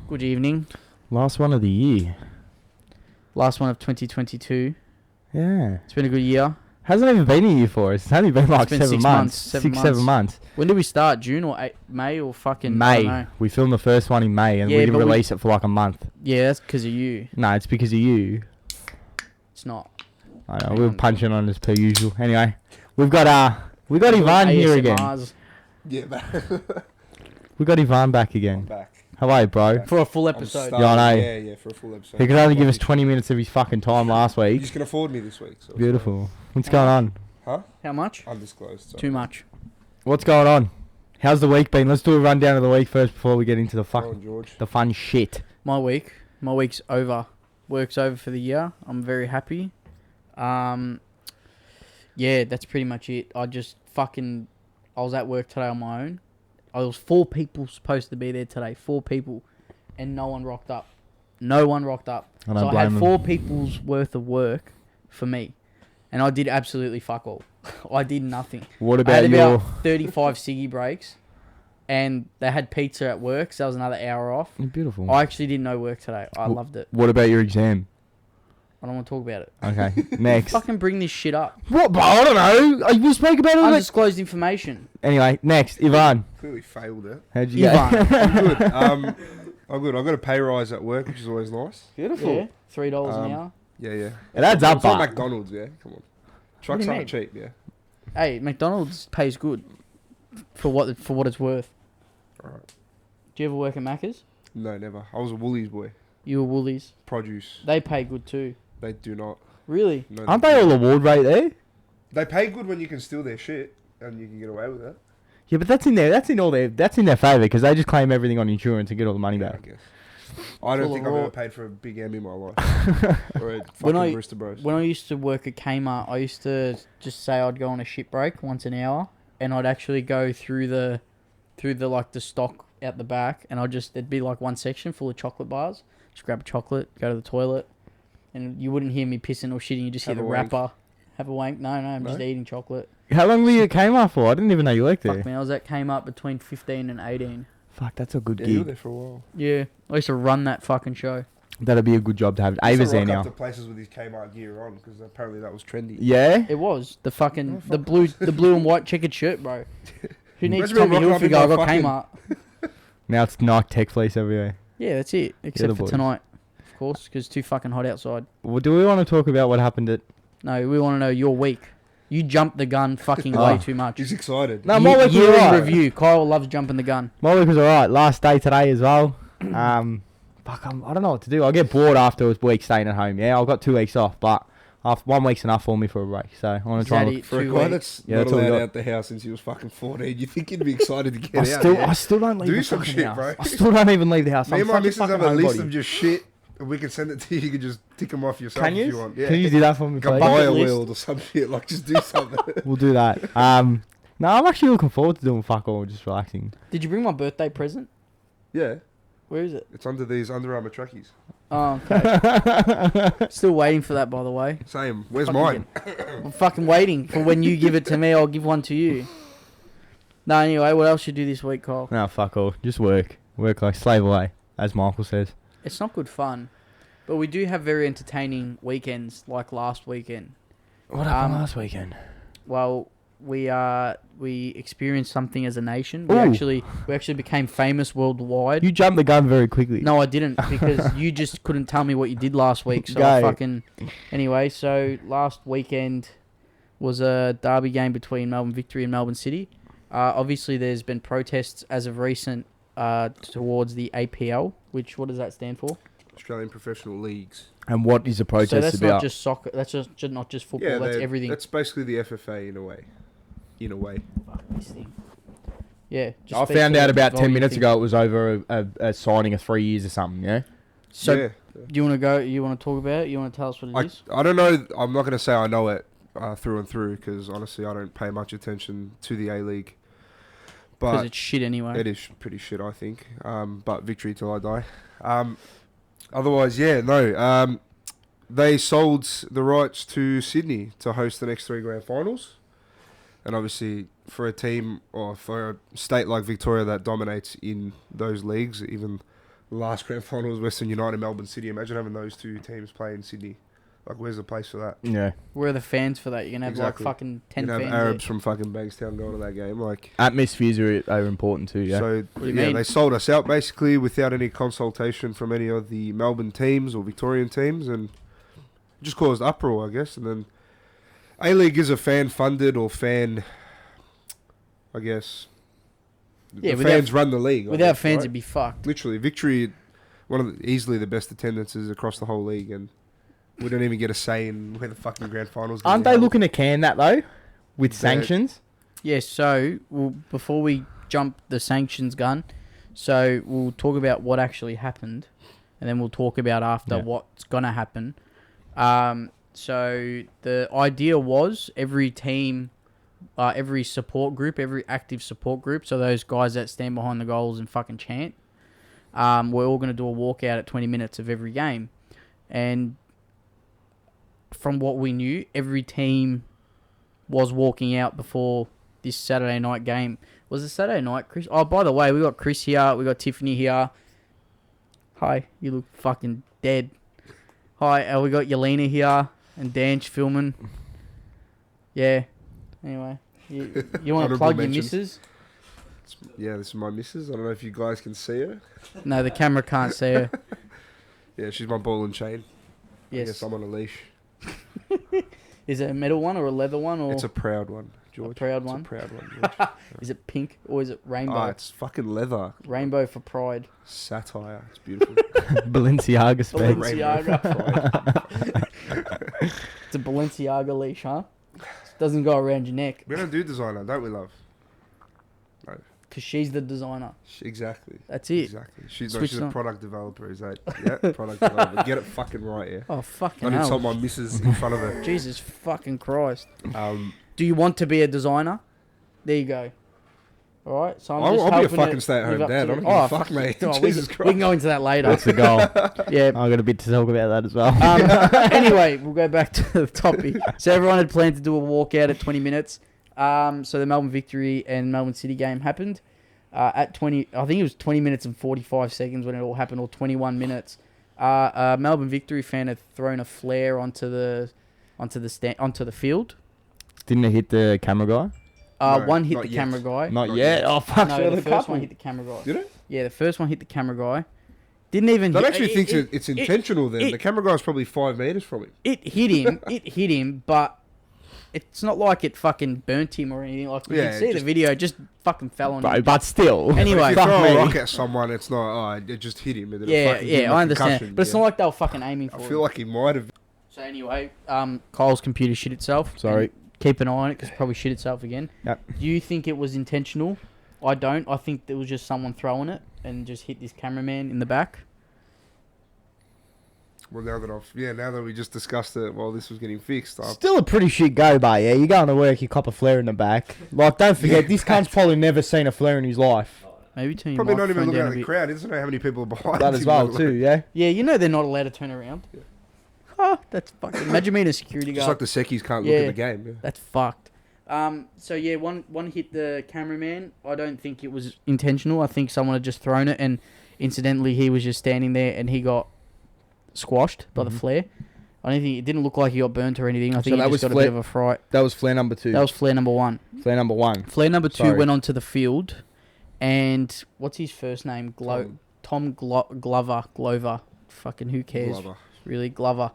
Good evening. Last one of the year. Last one of 2022. Yeah. It's been a good year. Hasn't even been a year for us. It's only been like been 7 6 months. months, 7 months. When did we start? June or May or fucking... I don't know. May. We filmed the first one in May and Yeah, we didn't but release it for like a month. Yeah, that's because of you. No, it's because of you. It's not. I know. We were punching on as per usual. Anyway, we got Ivan here again. ASMRs. Yeah, man. We got Ivan back I'm again. back. How are you, bro? For a full I'm episode. starting- Yeah, I know. Yeah, for a full episode. He could only give us 20 minutes of his fucking time last You week. just can afford me this week. So it's Beautiful. What's going on? fine. Huh? How much? Undisclosed. So. Too much. What's going on? How's the week been? Let's do a rundown of the week first before we get into the Go on, fucking George. the fun shit. My week's over. Work's over for the year. I'm very happy. Yeah, that's pretty much it. I was at work today on my own. I was 4 people supposed to be there today. 4 people. And no one rocked up. I don't So I blame had them. 4 people's worth of work for me. And I did absolutely fuck all. I did nothing. What I about had your... about 35 ciggy breaks. And they had pizza at work, so that was another hour off. Beautiful. I actually did no work today. I loved it. What about your exam? I don't want to talk about it. Okay, next. Fucking bring this shit up. What, bro? I don't know. We spoke about it. Undisclosed information. Anyway, next, Ivan. Clearly failed it. How'd you Ivan. go? I'm good. I'm good. I got a pay rise at work, which is always nice. Beautiful. Yeah, $3 an hour. Yeah, yeah. It adds up, It's like but McDonald's, yeah. Come on. What do Trucks you aren't mean? cheap, yeah. Hey, McDonald's pays good for what it's worth. Alright. Do you ever work at Macca's? No, never. I was a Woolies boy. You were Woolies. Produce. They pay good too. They do not. Really? No, aren't they all award rate there? They pay good when you can steal their shit and you can get away with it. Yeah, but that's in their favour because they just claim everything on insurance and get all the money Yeah, I back. guess. I don't Full think of I've ever raw- paid for a big M in my life. Or a When fucking I- Bristol Bros. When I used to work at Kmart, I used to just say I'd go on a shit break once an hour, and I'd actually go through the like the stock out the back, and there'd be like one section full of chocolate bars. Just grab a chocolate, go to the toilet, and you wouldn't hear me pissing or shitting. You just hear Have the a wank. wrapper. Have a wank? No, I'm just No? eating chocolate. How long were you at Kmart for? I didn't even know you worked there. Fuck me, I was at Kmart between 15 and 18. Fuck, that's a good Yeah, you were gig. there for a while. Yeah, I used to run that fucking show. That'd be a good job to have. He used Ava's to there rock up now. to places with his Kmart gear on because apparently that was trendy. Yeah? It was the fucking Oh, the fuck. blue and white checkered shirt, bro. Who needs Imagine me Tommy rocking Hilfiger? up I in got my Kmart. Now it's Nike Tech Fleece everywhere. Yeah, that's it. Except the for boys. tonight, of course, because it's too fucking hot outside. Well, do we want to talk about what happened at... No, we want to know your week. You jumped the gun fucking Oh. way too much. He's excited. No, my week was Year in alright. review. Kyle loves jumping the gun. My week was alright. Last day today as well. Fuck, I don't know what to do. I get bored after a week staying at home. Yeah, I've got 2 weeks off, but 1 week's enough for me for a break. So I want Is to try that and... it? For a 2 guy weeks. that's Yeah, not that's all we allowed got. out the house since he was fucking 14, you think he'd be excited to get I out? still, yeah? I still don't leave Do the some fucking shit, house. bro. I still don't even leave the house. Me I'm and my such a missus fucking have a list homebody. of just shit, and we can send it to you. You can just tick them off yourself Can if you? you want. Yeah. Can you do that for me, Like a please? buy Bucket a list. wheel or some shit. Like, just do something. We'll do that. No, I'm actually looking forward to doing fuck all, just relaxing. Did you bring my birthday present? Yeah. Where is it? It's under these Under Armour trackies. Oh, okay. Still waiting for that, by the way. Same. Where's Fucking mine? I'm fucking waiting for when you give it to me. I'll give one to you. No, anyway, what else you do this week, Kyle? No, fuck all. Just work. Work like slave away, as Michael says. It's not good fun, but we do have very entertaining weekends, like last weekend. What happened Um, last weekend? Well, we experienced something as a nation. Ooh. We actually became famous worldwide. You jumped the gun very quickly. No, I didn't, because you just couldn't tell me what you did last week. So I Go. fucking... Anyway, so last weekend was a derby game between Melbourne Victory and Melbourne City. Obviously, there's been protests as of recent towards the APL, which, what does that stand for? Australian Professional Leagues. And what is the protest So that's about? not just soccer. That's just not just football. That's they're- everything. That's basically the FFA in a way. In a way. Fuck this thing. Yeah. just I speak found for out the about 10 volume minutes thing. ago it was over a signing of 3 years or something, yeah? So yeah. do you want to go? You want to talk about it? You want to tell us what it is? I don't know. I'm not going to say I know it through and through because honestly I don't pay much attention to the A-League. Because But it's shit anyway. it is pretty shit, I think. But victory till I die. Otherwise, yeah, no. They sold the rights to Sydney to host the next 3 grand finals. And obviously, for a team or for a state like Victoria that dominates in those leagues, even last grand final was Western United and Melbourne City. Imagine having those two teams play in Sydney. Like, where's the place for that? Yeah. Where are the fans for that? You're going to have Exactly. like fucking 10 You can fans. have Arabs there. from fucking Bankstown going to that game. Like, Atmospheres are important too, yeah. So, do you yeah, mean? they sold us out basically without any consultation from any of the Melbourne teams or Victorian teams, and it just caused uproar, I guess. And then A-League is a fan-funded or fan, I guess. Yeah, the without- fans run the league. I Without guess, fans, right? it'd be fucked. Literally, Victory, easily the best attendances across the whole league, and we don't even get a say in where the fucking grand finals. Aren't they looking to can that though, with They're- sanctions? Yeah, so before we jump the sanctions gun, so we'll talk about what actually happened, and then we'll talk about after Yeah. what's gonna happen. So the idea was every team, every support group, every active support group, so those guys that stand behind the goals and fucking chant, we're all gonna do a walkout at 20 minutes of every game, and from what we knew, every team was walking out before this Saturday night game. Was it Saturday night, Chris? Oh, by the way, we got Chris here. We got Tiffany here. Hi, you look fucking dead. Hi, we got Yelena here and Danch filming. Yeah. Anyway, you want to Honourable plug your mentions. missus? Yeah, this is my missus. I don't know if you guys can see her. No, the camera can't see her. Yeah, she's my ball and chain. I Yes. guess I'm on a leash. Is it a metal one or a leather one, or It's a proud one, George. proud It's one? a proud one, George. is it pink or is it rainbow? Ah, it's fucking leather. Rainbow for pride. Satire. It's beautiful. Balenciaga specs. Balenciaga. It's a Balenciaga leash, huh? Doesn't go around your neck We don't do designer, don't we, love? because she's the designer. Exactly. That's it. Exactly. She's Switched a on. product developer, is that? Yeah, product developer. Get it fucking right, yeah. Oh fucking Don't hell! insult my missus in front of her. Jesus fucking Christ! Um, Do you want to be a designer? There you go. All right, so I'm just I'll be a helping fucking it stay-at-home live up dad. to I the- don't give a fuck, mate. Oh, Jesus we Christ. can go into that later. That's the goal. Yeah. I got a bit to talk about that as well. Anyway, we'll go back to the topic. So everyone had planned to do a walkout at 20 minutes. So the Melbourne Victory and Melbourne City game happened at 20. I think it was 20 minutes and 45 seconds when it all happened, or 21 minutes. A Melbourne Victory fan had thrown a flare onto the field. Didn't it hit the camera guy? No, One hit not the yet. camera guy. Not Not yet. yet. Oh fuck! No, the first one hit the camera guy. Did it? Yeah, the first one hit the camera guy. Didn't even. That hit, actually thinks it's intentional then. it- The camera guy's probably 5 metres from him. It hit him. It hit him, but it's not like it fucking burnt him or anything. Like you Yeah, can see it the just- video, just fucking fell on Bro, him. but still. Anyway, if you fuck throw me. a rock at someone, it's not, it just hit him. And then it Yeah, fucking gave him yeah, a I understand. concussion, But it's yeah. not like they were fucking aiming for I him. feel like he might have. So anyway, Kyle's computer shit itself. Sorry. And keep an eye on it because probably shit itself again. Yep. Do you think it was intentional? I don't. I think there was just someone throwing it and just hit this cameraman in the back. Well, now that we just discussed it while this was getting fixed, Still a pretty shit go, but yeah, you're going to work, you cop a flare in the back. Like, don't forget, this cunt's probably never seen a flare in his life. Maybe turn your probably not even microphone looking down at a the bit. crowd. He doesn't know how many people are behind That as him, well, by the way. too, yeah? Yeah, you know they're not allowed to turn around. Yeah. Oh, that's fucking. Imagine being a security Just guard. like the Sekis can't look Yeah. at the game. Yeah. That's fucked. So yeah, one hit the cameraman. I don't think it was intentional. I think someone had just thrown it, and incidentally, he was just standing there, and he got squashed by the Mhm. flare. I don't think it didn't look like he got burnt or anything. I So think he that just was got a flare- bit of a fright. That was flare number 2. That was flare number one. flare number 1. Flare number 2 Sorry. went onto the field, and what's his first name? Tom Glover. Fucking who cares? Glover. Really, Glover.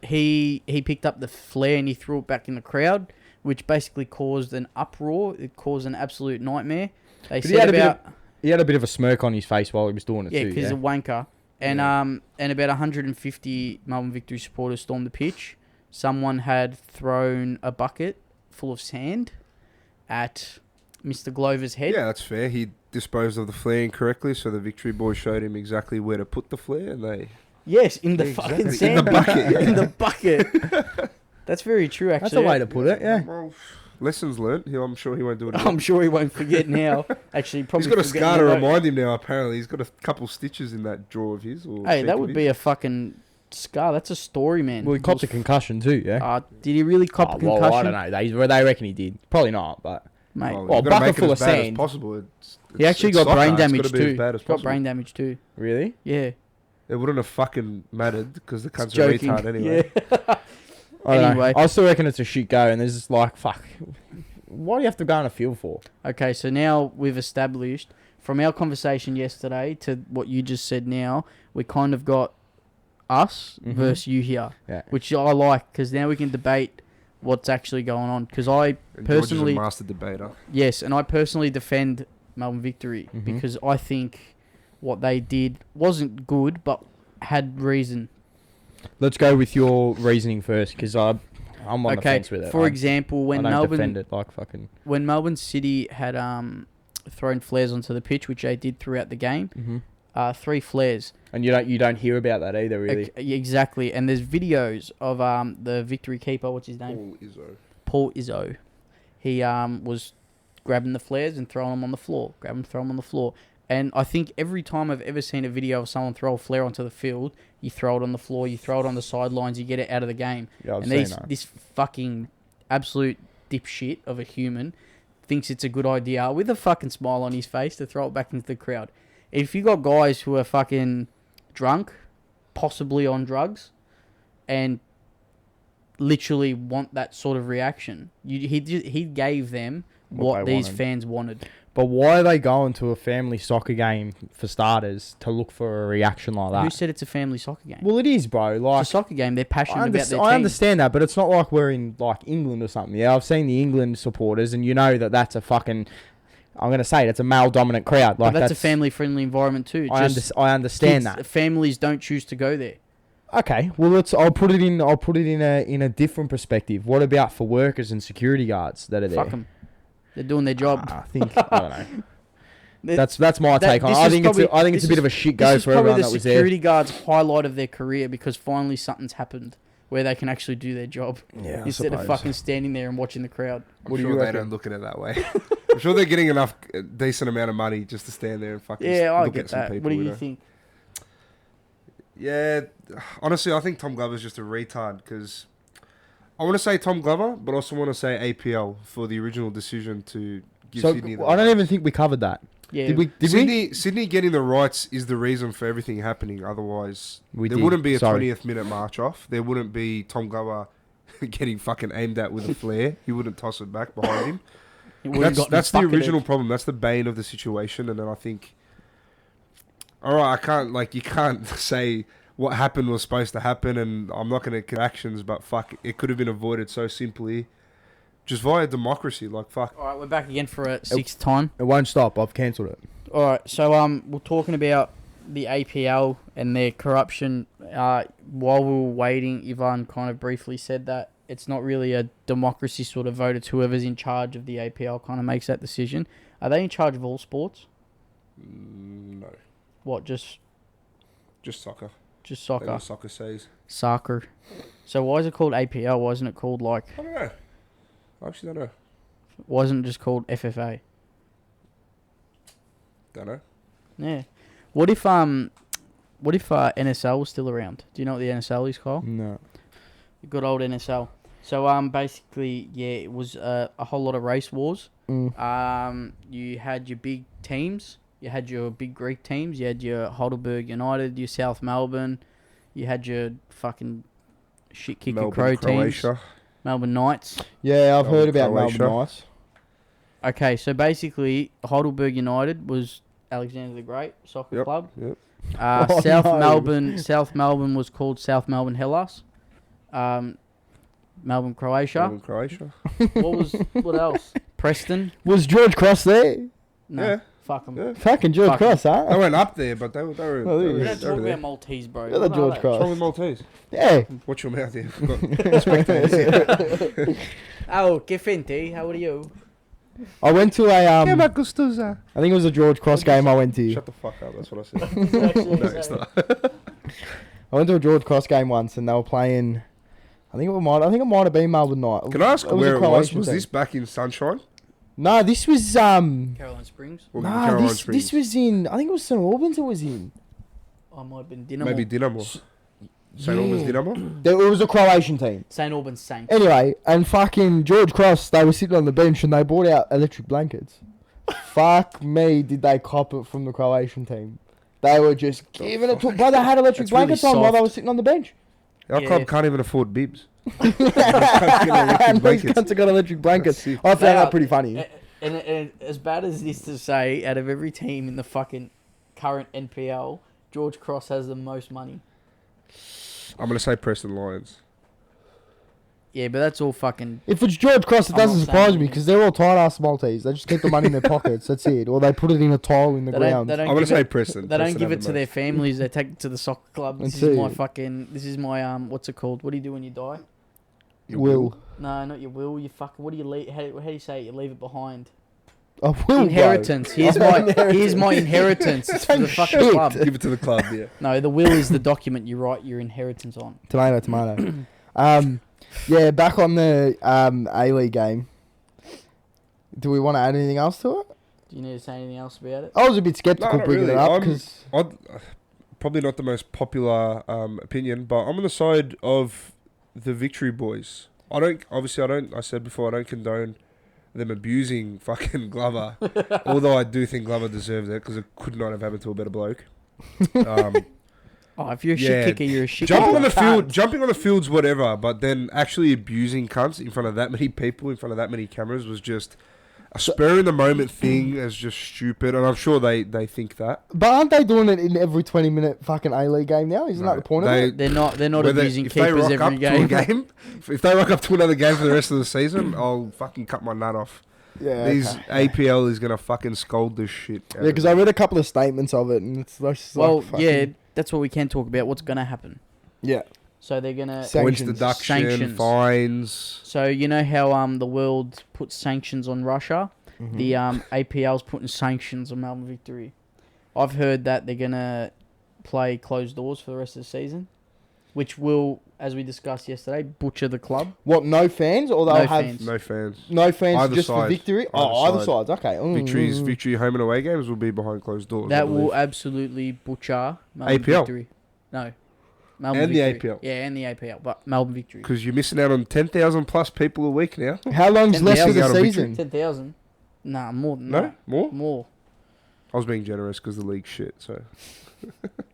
He picked up the flare and he threw it back in the crowd, which basically caused an uproar. It caused an absolute nightmare. They But he said had a bit about He had a bit of a smirk on his face while he was doing it yeah, too, because yeah? he's a wanker. And Yeah. and about 150 Melbourne Victory supporters stormed the pitch. Someone had thrown a bucket full of sand at Mr. Glover's head. Yeah, that's fair. He disposed of the flare incorrectly, so the Victory boys showed him exactly where to put the flare, and they... Yes, in the Exactly. fucking In sand the bucket, yeah. in the bucket. That's very true, actually. That's the way to put it, yeah. Well, lessons learnt. I'm sure he won't do it again. I'm sure he won't forget now. Actually, probably He's got a forget scar to now. remind him now, apparently. He's got a couple stitches in that jaw of his. Or Hey, cheek that of would his. be a fucking scar. That's a story, man. Well, he copped a concussion too, yeah? Did he really cop a concussion? Well, I don't know. They reckon he did. Probably not, but... mate. Well, Well, you've gotta bucket make it full as of bad as sand. possible. He actually it's got soccer. brain It's gotta damage be as too. bad as Got possible. brain damage too. Really? Yeah. It wouldn't have fucking mattered because the cunt's a Joking. retard anyway. Yeah. I don't know. Anyway. I still reckon it's a shit go, and there's just like, fuck. Why do you have to go on a field for? Okay, so now we've established from our conversation yesterday to what you just said now, we kind of got us Mhm. versus you here, Yeah. which I like because now we can debate what's actually going on. Because I And personally, George is a master debater. yes, and I personally defend Melbourne Victory Mhm. because I think what they did wasn't good, but had reason. Let's go with your reasoning first, because I'm on the Okay, fence with it. for example, I when don't defend Melbourne it like fucking. when Melbourne City had thrown flares onto the pitch, which they did throughout the game, Mm-hmm. 3 flares. And you don't hear about that either, really. Exactly, and there's videos of the Victory keeper. What's his name? Paul Izzo. He was grabbing the flares and throwing them on the floor. Grab them, throw them on the floor. And I think every time I've ever seen a video of someone throw a flare onto the field, you throw it on the floor, you throw it on the sidelines, you get it out of the game. Yeah, I've And seen that. this fucking absolute dipshit of a human thinks it's a good idea with a fucking smile on his face to throw it back into the crowd. If you got guys who are fucking drunk, possibly on drugs, and literally want that sort of reaction, he gave them what they these wanted. fans wanted. But why are they going to a family soccer game, for starters, to look for a reaction like that? Who said it's a family soccer game? Well, it is, bro. It's Like, a soccer game. They're passionate about their team. I understand that, but it's not like we're in like England or something. Yeah, I've seen the England supporters, and you know that's a fucking. I'm gonna say it's a male dominant crowd. Like But that's a family-friendly environment too. I understand Kids- that. Families don't choose to go there. Okay, well I'll put it in a different perspective. What about for workers and security guards that are there? Fuck them. They're doing their job. I think I don't know. That's my take on it. this I is think probably- it's a bit of a shit This go is for probably everyone the that was there. security guards' highlight of their career because finally something's happened where they can actually do their job Yeah, instead of fucking standing there and watching the crowd. I'm What do sure you they reckon? don't look at it that way. I'm sure they're getting enough decent amount of money just to stand there and fucking Yeah, I look get at some that. people. What do you know? think? Yeah, honestly, I think Tom Glover's just a retard because I want to say Tom Glover, but also want to say APL for the original decision to give So Sydney the I don't rights. even think we covered that. Yeah, Did we? Sydney getting the rights is the reason for everything happening. Otherwise, We there did. wouldn't be a Sorry. 20th minute march off. There wouldn't be Tom Glover getting fucking aimed at with a flare. He wouldn't toss it back behind him. It would've gotten That's the bucketed. original problem. That's the bane of the situation. And then I think, all right, you can't say what happened was supposed to happen, and I'm not going to actions, but fuck, it could have been avoided so simply, just via democracy. Like fuck. All right, we're back again for a 6th time. It won't stop. I've cancelled it. All right, so we're talking about the APL and their corruption. While we were waiting, Ivan kind of briefly said that it's not really a democracy sort of vote. It's whoever's in charge of the APL kind of makes that decision. Are they in charge of all sports? No, What, just soccer. just That's soccer? what soccer says. Soccer. So why is it called APL? Why isn't it called like? I don't know. I actually don't know. Why isn't it just called FFA? Don't know. Yeah. What if NSL was still around? Do you know what the NSL is, Kyle? No. The good old NSL. So basically, yeah, it was a whole lot of race wars. You had your big teams. You had your big Greek teams. You had your Heidelberg United, your South Melbourne. You had your fucking shit kicker Melbourne, Crow teams. Croatia. Melbourne Knights. Yeah, I've heard about Croatia. Melbourne Knights. Okay, so basically, Heidelberg United was Alexander the Great Soccer Yep, Club. yep. Oh, South no. Melbourne was called South Melbourne Hellas. Melbourne Croatia. Melbourne, Croatia. What else? Preston. Was George Cross there? No, Yeah. fuck them. Yeah. Fucking George Fuck Cross, They huh? went up there, but they were Oh, they yeah. were, We they don't were talk there. about Maltese, bro. Yeah, the What are George they? Cross. What's wrong with Maltese? Yeah. Watch your mouth here. I've got spectators. Oh, che finte? How are you? I went to a Yeah, I Gustuza. think it was a George Cross game I went to. Shut the fuck up. That's what I said. No, it's not. I went to a George Cross game once and they were playing I think it might have been Melbourne Knights. Can I ask It was where a it was? Croatian Was team. this back in Sunshine? No, this was Caroline Springs. Or nah, Caroline this Springs? was in I think it was St Albans it was in. I might have been Dinamo. Maybe Dinamo. St. Albans Dinamo. It was a Croatian team. St. Albans Saints. Anyway, and fucking George Cross, they were sitting on the bench and they brought out electric blankets. Fuck me, did they cop it from the Croatian team? They were just giving it to... But they had electric That's really blankets on while they soft. were sitting on the bench. Our Yeah. club can't even afford bibs. And those cunts have got electric blankets. That's I found They that are- pretty funny. And as bad as it is to say, out of every team in the fucking current NPL, George Cross has the most money. I'm going to say Preston Lions. Yeah, but that's all fucking... If it's George Cross, it I'm doesn't not surprise saying me because they're all tight-ass Maltese. They just keep the money in their pockets. That's it. Or they put it in a tile in the They don't, ground. they I'm don't going to give say it, Preston. they don't Preston give have it the to their most. families. They take it to the soccer club. This That's is my it. fucking... This is my, what's it called? What do you do when you die? Your Will. No, not your will. You fucking... What do you leave... How do you say it? You leave it behind. A will, Inheritance. bro. Here's my inheritance. It's for the fucking shit. club. Give it to the club, yeah. No, the will is the document you write your inheritance on. Tomato, tomato. Yeah, back on the A-League game. Do we want to add anything else to it? Do you need to say anything else about it? I was a bit sceptical No, not bringing really. it up I'm- because... Probably not the most popular opinion, but I'm on the side of the Victory boys. I said before, I don't condone them abusing fucking Glover. Although I do think Glover deserves it because it could not have happened to a better bloke. Oh, if you're a Yeah, shit kicker, you're a shit Jumping kicker. on the field, jumping on the field's whatever, but then actually abusing cunts in front of that many people, in front of that many cameras, was just a spur in the moment thing. As just stupid, and I'm sure they think that. But aren't they doing it in every 20-minute fucking A-League game now? Isn't that the point of it? They're not Whether- abusing if they keepers rock every up game. to a game, if they rock up to another game for the rest of the season, I'll fucking cut my nut off. Yeah, These okay. APL is gonna fucking scold this shit. Yeah, because I read a couple of statements of it, and it's just Well, like fucking... yeah, that's what we can talk about. What's going to happen? Yeah. So they're going to... Sa- points sanctions. deduction, Sanctions. fines. So you know how the world puts sanctions on Russia? Mhm. The APL's putting sanctions on Melbourne Victory. I've heard that they're going to play closed doors for the rest of the season, which will, as we discussed yesterday, butcher the club. What, no fans? Or they'll No have... fans. No fans. No fans Either just for side. victory? Either Either side. sides. Okay. Victory home and away games will be behind closed doors. I That will believe. absolutely butcher Melbourne APL. Victory. No. Melbourne And the Victory. APL. Yeah, and the APL, but Melbourne Victory. Because you're missing out on 10,000 plus people a week now. How long's 10,000 left of the out of victory. season? 10,000? Nah, more than No? that. More? More. I was being generous because the league's shit, so.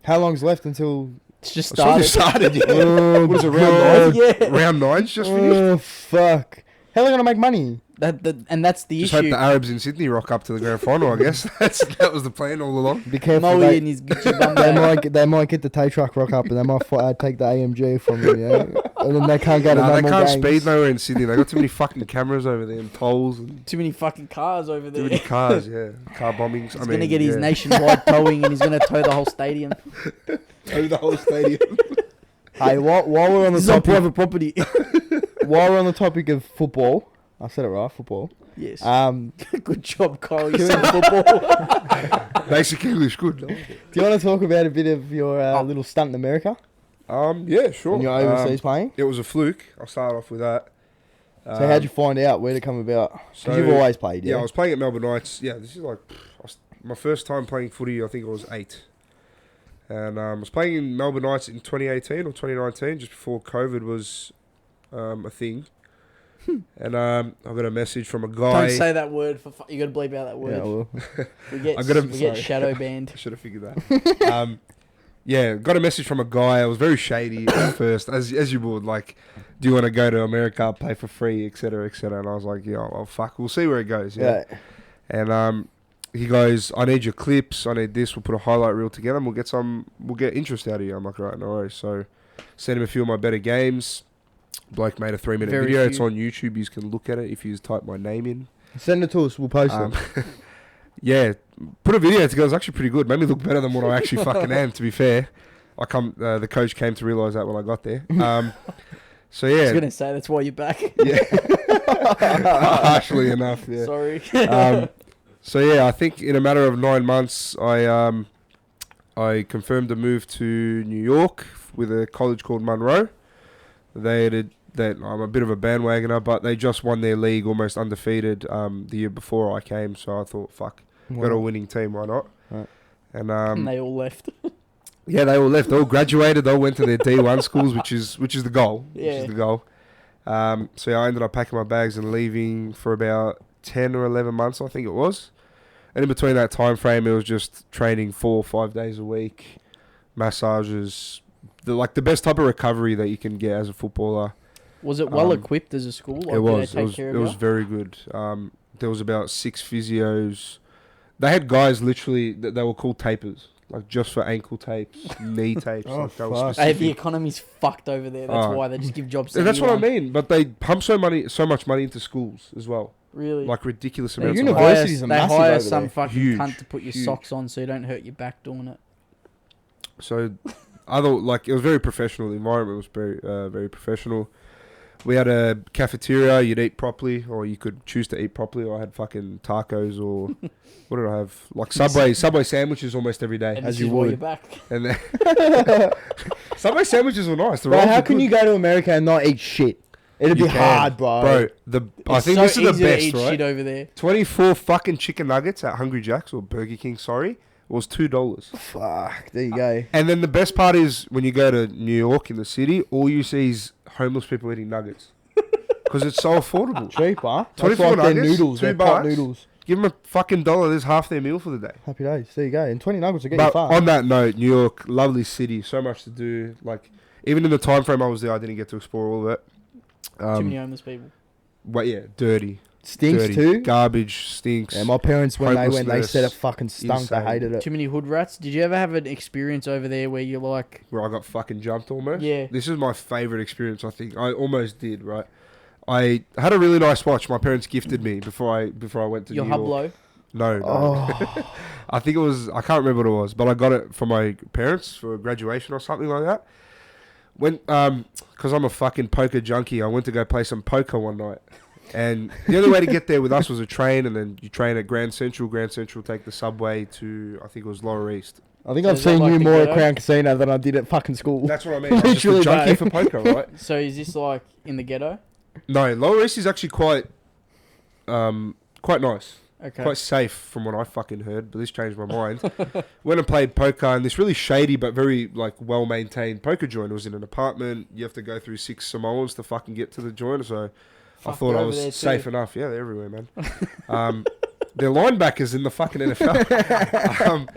How long's left until... It's just It's already started. started, yeah. Oh, What is it, round God. Yeah. Round 9's just finished. Oh, fuck. How are they going to make money? And that's the Just issue. hope the Arabs in Sydney rock up to the grand final, I guess. That was the plan all along. Be careful. Moe They, and his Gucci bum they, bag. they might get the Tay truck rock up and they might take the AMG from them, yeah? And then they can't go to Nah, no they more can't games. speed nowhere in Sydney. They got too many fucking cameras over there and tolls and Too many fucking cars over too there. many cars, yeah. Car bombings. He's going to get his nationwide towing and he's going to tow the whole stadium. over the whole stadium. Hey, while we're on the This is on topic, private property. while we're on the topic of football, I said it right, football. Yes. Do Good job, Kyle. You said football. Basic English, good. you want to talk about a bit of your little stunt in America Yeah, sure. when you're overseas playing? It was a fluke. I'll start off with that. So how'd you find out? Where'd it come about? Because So, you've always played, Yeah, yeah? I was playing at Melbourne Knights. Yeah, this is like my first time playing footy. I think I was 8. And I was playing in Melbourne Knights in 2018 or 2019, just before COVID was a thing. And I got a message from a guy. Don't say that word. You got to bleep out that word. Yeah, well. We get, I gotta- we get sorry. shadow banned. I should have figured that. Yeah, got a message from a guy. I was very shady at first, as you would. Like, do you want to go to America, play for free, etc., etc.? And I was like, yeah, well, fuck, we'll see where it goes. Yeah. Yeah. And he goes, I need your clips. I need this. We'll put a highlight reel together, and we'll get interest out of you. I'm like, right, no worries. So, sent him a few of my better games. Bloke made a 3-minute Very video. few. It's on YouTube. You can look at it if you just type my name in. Send it to us. We'll post Um, it. yeah, put a video together. It was actually pretty good. Made me look better than what I actually fucking am. To be fair, the coach came to realise that when I got there. So I was yeah, going to say, that's why you're back. yeah. Harshly enough, yeah. Sorry. So yeah, I think in a matter of 9 months, I confirmed a move to New York with a college called Monroe. I'm a bit of a bandwagoner, but they just won their league almost undefeated the year before I came. So I thought, fuck, got a winning team, why not? Right. And and they all left. Yeah, they all left. They all graduated. They all went to their D1 schools, which is the goal. Which Yeah. is the goal. So yeah, I ended up packing my bags and leaving for about 10 or 11 months, I think it was. And in between that time frame, it was just training 4 or 5 days a week, massages, the best type of recovery that you can get as a footballer. Was it well equipped as a school? Like, It was. Did they take care of It was you? very good. There was about 6 physios. They had guys literally that they were called tapers, like just for ankle tapes, knee tapes. Oh, like they were fuck. Hey, specific. the economy's fucked over there. That's Oh. why they just give jobs to And that's what I anyone. mean. But they pump so much money into schools as well, Really? like ridiculous Yeah, amounts of money. universities are They massive hire over some there. fucking Huge, cunt to put your huge. socks on so you don't hurt your back doing it. So, it was very professional. The environment was very professional. We had a cafeteria. You'd eat properly, or you could choose to eat properly. Or I had fucking tacos, or what did I have? Like Subway sandwiches almost every day. And As this you is why would. you're back. And then Subway sandwiches were nice. The Bro, rolls how were can good. you go to America and not eat shit? It'd You be can. hard, bro. I It's think so this is the easy to best, eat right? shit over there. 24 fucking chicken nuggets at Hungry Jack's or Burger King, sorry, was $2. Fuck, there you go. And then the best part is when you go to New York in the city, all you see is homeless people eating nuggets. Because it's so affordable. Cheap, huh? 24 That's like their nuggets, noodles, their $2. pot noodles. Give them a fucking $1, there's half their meal for the day. Happy days. There you go. And 20 nuggets will get you But far. on that note, New York, lovely city, so much to do. Like, even in the time frame I was there, I didn't get to explore all of it. Too many homeless people. But yeah, dirty. Stinks dirty. too. Garbage, stinks. Yeah, my parents, when they went, they said it Hopelessness, fucking stunk. They insane. hated it. Too many hood rats. Did you ever have an experience over there where you're like, Where I got fucking jumped almost. Yeah. This is my favourite experience, I think. I almost did, right? I had a really nice watch my parents gifted me before I went to your New York. hublo? No. Oh, I think it was, I can't remember what it was, but I got it from my parents for graduation or something like that. Because I'm a fucking poker junkie, I went to go play some poker one night. And the only way to get there with us was a train, and then you train at Grand Central. Grand Central take the subway to, I think it was Lower East. I think So I've is that seen like you the more at ghetto? Crown Casino than I did at fucking school. That's what I mean. I'm just a Literally, junkie mate. for poker, right? So is this like in the ghetto? No, Lower East is actually quite nice. Okay. Quite safe from what I fucking heard, but this changed my mind. Went and played poker in this really shady but very like well maintained poker joint. It was in an apartment. You have to go through 6 Samoans to fucking get to the joint. So I Fuck, thought they're I over was there safe too. enough. Yeah, they're everywhere, man. They're linebackers in the fucking NFL.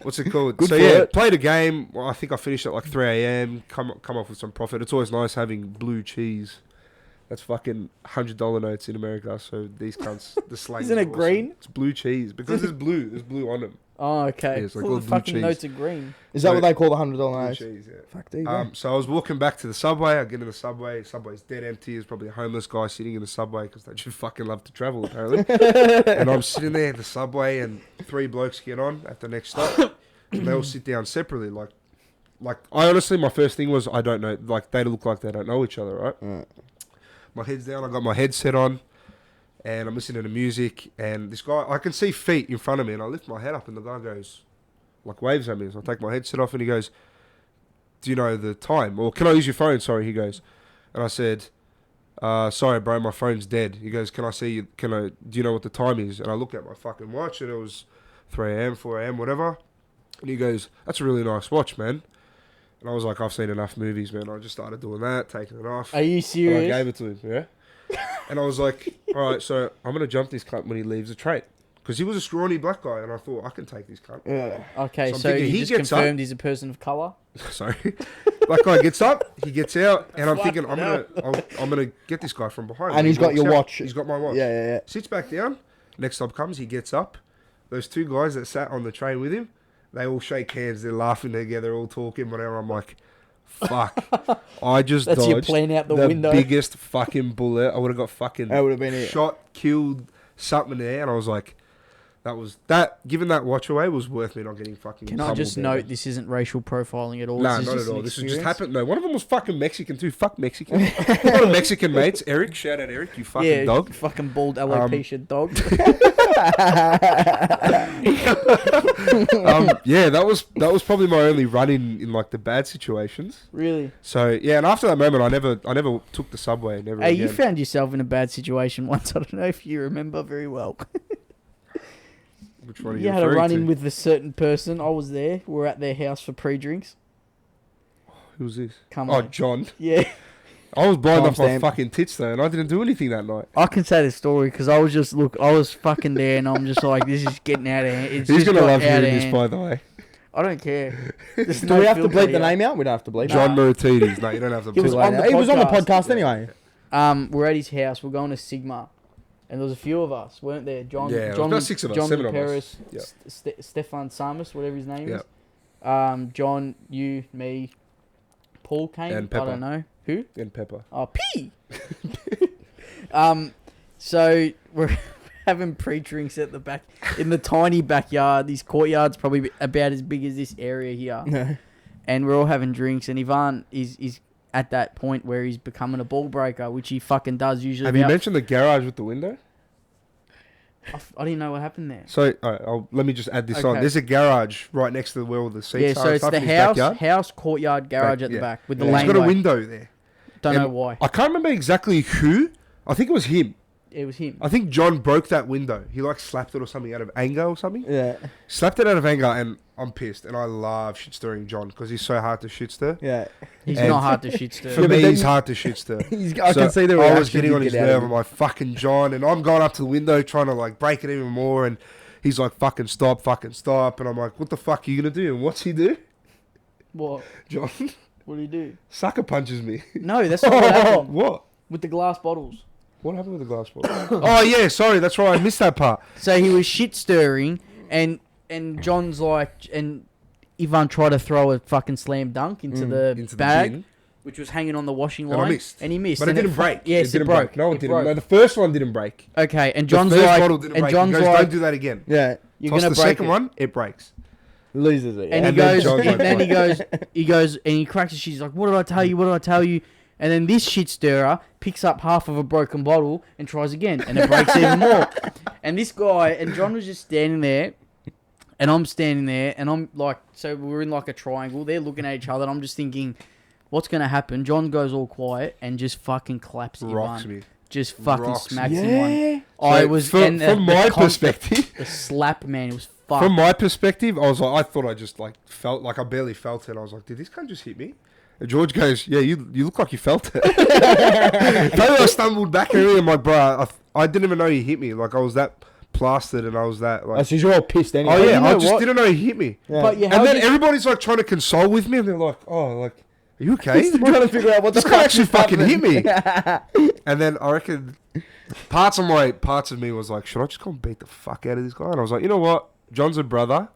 What's it called? Good So for yeah, it. played a game. Well, I think I finished at like 3 a.m. Come off with some profit. It's always nice having blue cheese. That's fucking $100 notes in America. So these cunts, the slang. Isn't is it awesome. green? It's blue cheese because there's blue. There's blue on them. Oh, okay. Yeah, it's like All all the blue fucking cheese. notes are green. Is that So- what they call the $100 Blue notes? cheese, yeah. Fuck, there you go. So I was walking back to the subway. I get in the subway. Subway's dead empty. There's probably a homeless guy sitting in the subway because they just fucking love to travel, apparently. And I'm sitting there in the subway, and 3 blokes get on at the next stop, and they all sit down separately. Like I honestly, my first thing was I don't know. Like they look like they don't know each other, right? Right. My head's down. I got my headset on, and I'm listening to music. And this guy, I can see feet in front of me, and I lift my head up, and the guy goes, like waves at me. So I take my headset off, and he goes, "Do you know the time? Or can I use your phone?" Sorry, he goes, and I said, "Sorry, bro, my phone's dead." He goes, "Can I see you? Do you know what the time is?" And I looked at my fucking watch, and it was 3 a.m., 4 a.m., whatever. And he goes, "That's a really nice watch, man." And I was like, "I've seen enough movies, man." I just started doing that, taking it off. Are you And I serious? gave it to him, yeah. And I was like, all right, so I'm going to jump this cunt when he leaves the train. Because he was a scrawny black guy, and I thought, I can take this cunt. Yeah. Okay, So I'm so thinking you he just gets up- confirmed he's a person of colour? Sorry. Black guy gets up, he gets out, and I'm thinking, Fucking I'm gonna get this guy from behind. And He he's got walks your out, watch. He's got my watch. Yeah, yeah, yeah. Sits back down. Next stop comes, he gets up. Those 2 guys that sat on the train with him, they all shake hands. They're laughing together, all talking, whatever. I'm like, fuck. I just That's your dodged plane out the window. biggest fucking bullet. I would have got fucking That would have been it. shot, killed, something there. And I was like, giving that watch away was worth me not getting fucking Can I pummeled just there. note this isn't racial profiling at all? Nah, This is not just at an all. This has just experience? happened. No, one of them was fucking Mexican too. Fuck Mexican. A lot of Mexican mates. Eric, shout out Eric, you fucking Yeah, dog. fucking bald alopecia dog. Yeah, that was probably my only run in like the bad situations. Really? So yeah, and after that moment, I never took the subway. Never Hey, again. you found yourself in a bad situation once. I don't know if you remember very well. Which one are You you had a referring run in to? with a certain person. I was there. We were at their house for pre-drinks. Who's this? Come Oh, on. John. Yeah. I was blind off my Timestamp. fucking tits though, and I didn't do anything that night. I can say the story because I was fucking there, and I'm just like, this is getting out of hand. It's He's just gonna got love out hearing of this, hand. by the way. I don't care. There's Do no we have to filter bleep the here. name out? We don't have to bleep Nah. it. John Maratides. No, you don't have to. He was bleep on it. the He was on the podcast. podcast anyway. We're at his house. We're going to Sigma, and there was a few of us, weren't there? John, Yeah, it was John, about 6 of us, John 7 of us. Paris, Yeah. Stefan Samus, whatever his name Yeah. is. John, you, me, Paul came. And I Pepper. don't know who. And Pepper. Oh, P. So we're having pre-drinks at the back in the tiny backyard. This courtyard's probably about as big as this area here, and we're all having drinks. And Ivan is at that point where he's becoming a ball breaker, which he fucking does usually. Have you mentioned the garage with the window? I didn't know what happened there. So, let me just add this on. Okay. There's a garage right next to the where all the seats Yeah, are. so and it's stuff the in his house, backyard. courtyard, garage at the Yeah. back with the He's laneway. got a window there. Don't know And why. I can't remember exactly who. I think it was him. It was him. I think John broke that window. He like slapped it or something out of anger or something. Yeah. Slapped it out of anger, and I'm pissed. And I love shit stirring John because he's so hard to shit stir. Yeah. He's and not hard to shit For stir. but me, then he's you- hard to shit stir. I can see the I reaction was getting you on his get out nerve. of I'm it. like, fucking John. And I'm going up to the window trying to like break it even more. And he's like, fucking stop. And I'm like, what the fuck are you going to do? And what's he do? What? John What do you do? sucker punches me. No, that's not what happened. What? With the glass bottles. What happened with the glass bottle? Oh, yeah. Sorry. That's right. I missed that part. So he was shit stirring, and John's like, and Ivan tried to throw a fucking slam dunk into the Into the bag, bin. which was hanging on the washing And I line, missed. and he missed. But it and didn't break. Yes, it didn't broke. break. No, it It didn't. broke. No, the first one didn't break. Okay, and The John's first like, bottle didn't and break. John's He goes, like, don't do that again. Yeah. you're Toss gonna the break second it. one, it breaks. Loses it. And Yeah. he then goes, John and went then he like- goes, and he cracks it. She's like, "What did I tell you? What did I tell you?" And then this shit stirrer picks up half of a broken bottle and tries again, and it breaks even more. And this guy and John was just standing there, and I'm standing there, and I'm like, so we're in like a triangle. They're looking at each other, and I'm just thinking, what's gonna happen? John goes all quiet and just fucking claps Rocks Ivan. me. Just fucking Rocks smacks me. him one. Yeah. I was from my perspective. the slap, man. It was fucked. From my perspective, I was like, I thought I just like felt like I barely felt it. I was like, did this cunt just hit me? And George goes, yeah, you look like you felt it. Maybe I stumbled back and I'm like, bro, I didn't even know he hit me. Like I was that plastered and I was that Oh, like, so you're all pissed anyway. oh yeah, you know I just what? didn't know he hit me. Yeah. But yeah, And then everybody's like trying to console with me and they're like, oh, like, are you okay? He's trying to figure out what the This guy fuck actually just fucking happened. hit me. And then I reckon parts of me was like, should I just go and beat the fuck out of this guy? And I was like, you know what? John's a brother.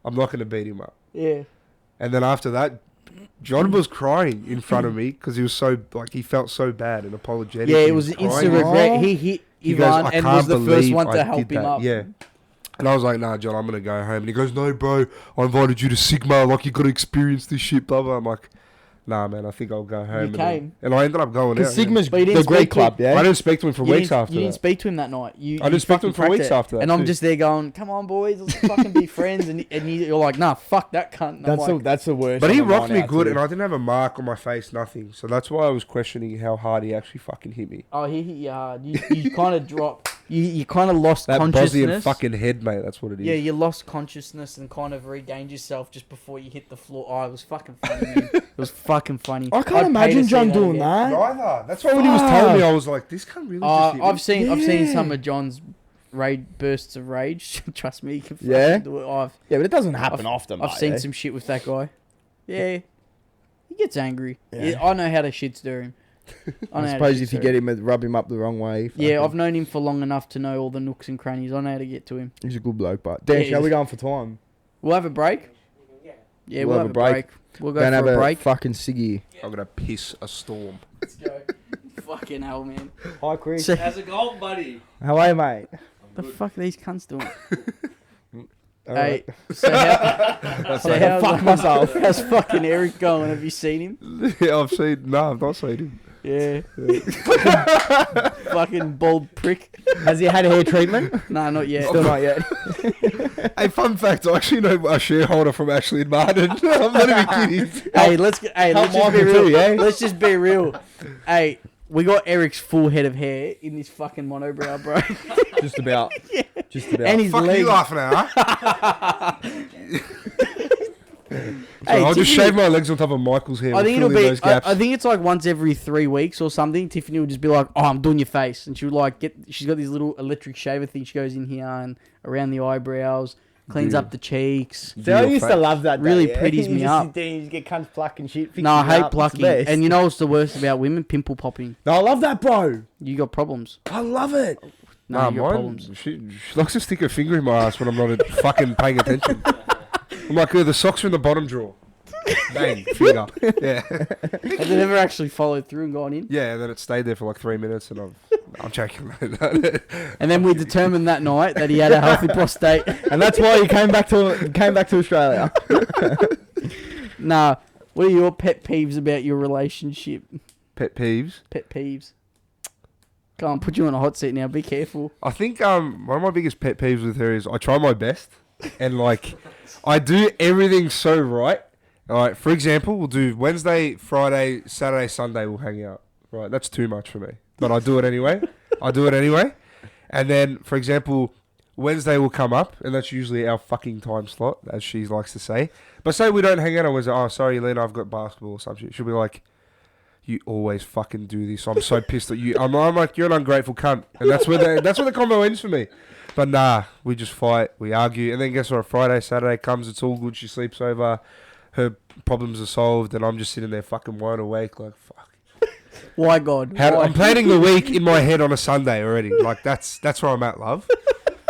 I'm not going to beat him up. yeah. And then after that, John was crying in front of me because he was so like he felt so bad and apologetic. Yeah, He it was an crying. instant Oh. regret. He hit He goes, Ivan "I and can't was the first believe one I to did help him that." up. Yeah. And I was like, nah, John, I'm going to go home. And he goes, no, bro, I invited you to Sigma. Like, you got to experience this shit, blah, blah. I'm like, nah, man, I think I'll go home. came. And I ended up going out. Because Sigma's But he the didn't Greek speak to- club, yeah. yeah? I didn't speak to him for You weeks didn't- after You didn't that. speak to him that night. I didn't speak to him for weeks after that, And I'm too. just there going, come on, boys, let's fucking be friends. And you're like, nah, fuck that cunt. And I'm like, That's the worst. But he on the rocked line me out good, too. and I didn't have a mark on my face, nothing. So that's why I was questioning how hard he actually fucking hit me. oh, he hit you hard. You kind of dropped. You kind of lost That Bosnian consciousness. fucking head, mate, that's what it is. Yeah, you lost consciousness and kind of regained yourself just before you hit the floor. Oh, it was fucking funny, man. It was fucking funny. I I'd can't pay imagine to see John that doing again. that. Neither. That's why when he was telling me, I was like, this can't really just hit me. I've seen Yeah. some of John's bursts of rage. Trust me, he can fucking Yeah? do it. Yeah, but it doesn't happen often. I've mate, seen yeah? some shit with that guy. Yeah, he gets angry. Yeah. Yeah, I know how to shit stir him. I suppose if you get him, rub him up the wrong way. Yeah, I've fucking- known him for long enough to know all the nooks and crannies. I know how to get to him. He's a good bloke, but Dan, Yeah, how we he's- going for time? We'll have a break. Yeah, we'll have a break. We'll go Gonna for have a a break. fucking ciggy. I'm going to piss a storm. Let's go. Fucking hell, man. Hi, Chris. So, How's it going, buddy? How are you, mate? the fuck are these cunts doing? All Hey, right. so how, so how's, Fuck myself. how's fucking Eric going? Have you seen him? Yeah, I've not seen him. Yeah. Fucking bald prick. Has he had a hair treatment? Nah, not yet. Still not yet. Hey, fun fact, I actually know a shareholder from Ashley and Martin. I'm not even kidding. Hey, let's just be Michael real. too, yeah? Let's just be real. Hey, we got Eric's full head of hair in this fucking monobrow, bro. Just about. Just about. And his Fuck leg. you laughing at, huh? Hey, I'll just Tiffany- shave my legs on top of Michael's hair. I think We'll it'll fill in be. those gaps. I think it's like once every 3 weeks or something. Tiffany will just be like, "Oh, I'm doing your face," and she'll like get. She's got this little electric shaver thing. She goes in here and around the eyebrows, cleans Dude. up the cheeks. So I Your used to face. love that. Really yeah? pretties You me just up. sit there and you just get cunts plucking shit. fix No, I you hate up. It's the plucking. best. And you know what's the worst about women? Pimple popping. No, I love that, bro. You got problems. I love it. No, Nah, you got mine, problems. she likes to stick her finger in my ass when I'm not fucking paying attention. I'm like, the socks are in the bottom drawer. Bang, finger. Yeah. Have they never actually followed through and gone in? Yeah, and then it stayed there for like 3 minutes, and I'm joking. And then we determined that night that he had a healthy prostate. And that's why you came back to Australia. Nah, what are your pet peeves about your relationship? Pet peeves. Pet peeves. Go on, put you on a hot seat now. Be careful. I think one of my biggest pet peeves with her is I try my best, and like I do everything so right. All right, for example, we'll do Wednesday, Friday, Saturday, Sunday. We'll hang out. Right, that's too much for me, but I do it anyway. And then, for example, Wednesday will come up, and that's usually our fucking time slot, as she likes to say. But say we don't hang out on Wednesday. Oh, sorry, Lena, I've got basketball or some shit. She'll be like, "You always fucking do this. I'm so pissed at you." I'm like, "You're an ungrateful cunt," and that's where the combo ends for me. But nah, we just fight, we argue, and then guess what? Friday, Saturday comes, it's all good. She sleeps over, her problems are solved, and I'm just sitting there fucking wide awake, like fuck. Why, God? Why? Why? I'm planning the week in my head on a Sunday already. Like that's where I'm at, love.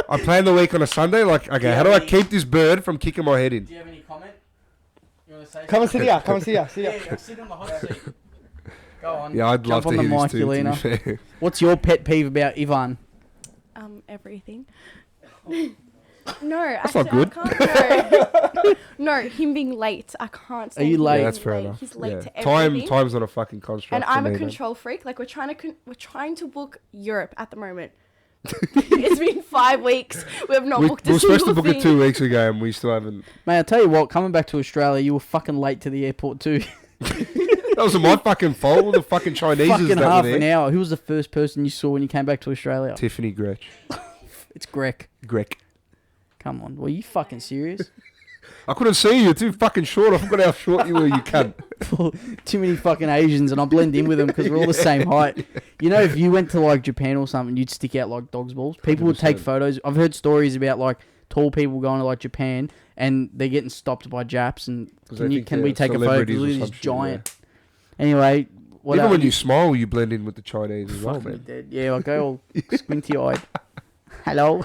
I plan the week on a Sunday. Like, okay, how do I keep this bird from kicking my head in? Do you have any comment? You want to say Come and sit here. Come and sit here. Sit Yeah, here. sit on the hot seat. Go on. Yeah, I'd love Jump to on hear the this mic, too, to be Elena. fair. What's your pet peeve about Ivan? Everything. No, That's actually, not good. I can't, no, him being late. I can't. Stand you him late? being That's fair late. enough. He's late Yeah. to everything. Time's not a fucking construct. And for I'm me, a man. control freak. Like we're trying to book Europe at the moment. It's been 5 weeks. We have not booked We a were supposed to single book thing. it 2 weeks ago, and we still haven't. Mate, I tell you what, coming back to Australia, you were fucking late to the airport too. That wasn't my fucking fault. All the fucking Chinese fucking that half were an there. hour. Who was the first person you saw when you came back to Australia? Tiffany Gretsch. It's Greg. Greg. Come on, were you fucking serious? I couldn't see you. You're too fucking short. I forgot how short you were. You cunt. Too many fucking Asians, and I blend in with them because we're all the same height. You know, if you went to like Japan or something, you'd stick out like dog's balls. People would take 100%. photos. I've heard stories about like tall people going to like Japan and they're getting stopped by Japs. And 'Cause they think can we they're take a photo? 'Cause celebrities look or at this some shit, giant. Anyway, what Even else? when you smile, you blend in with the Chinese as well, Fuck me man. dead. Yeah, I go all squinty eyed. Hello.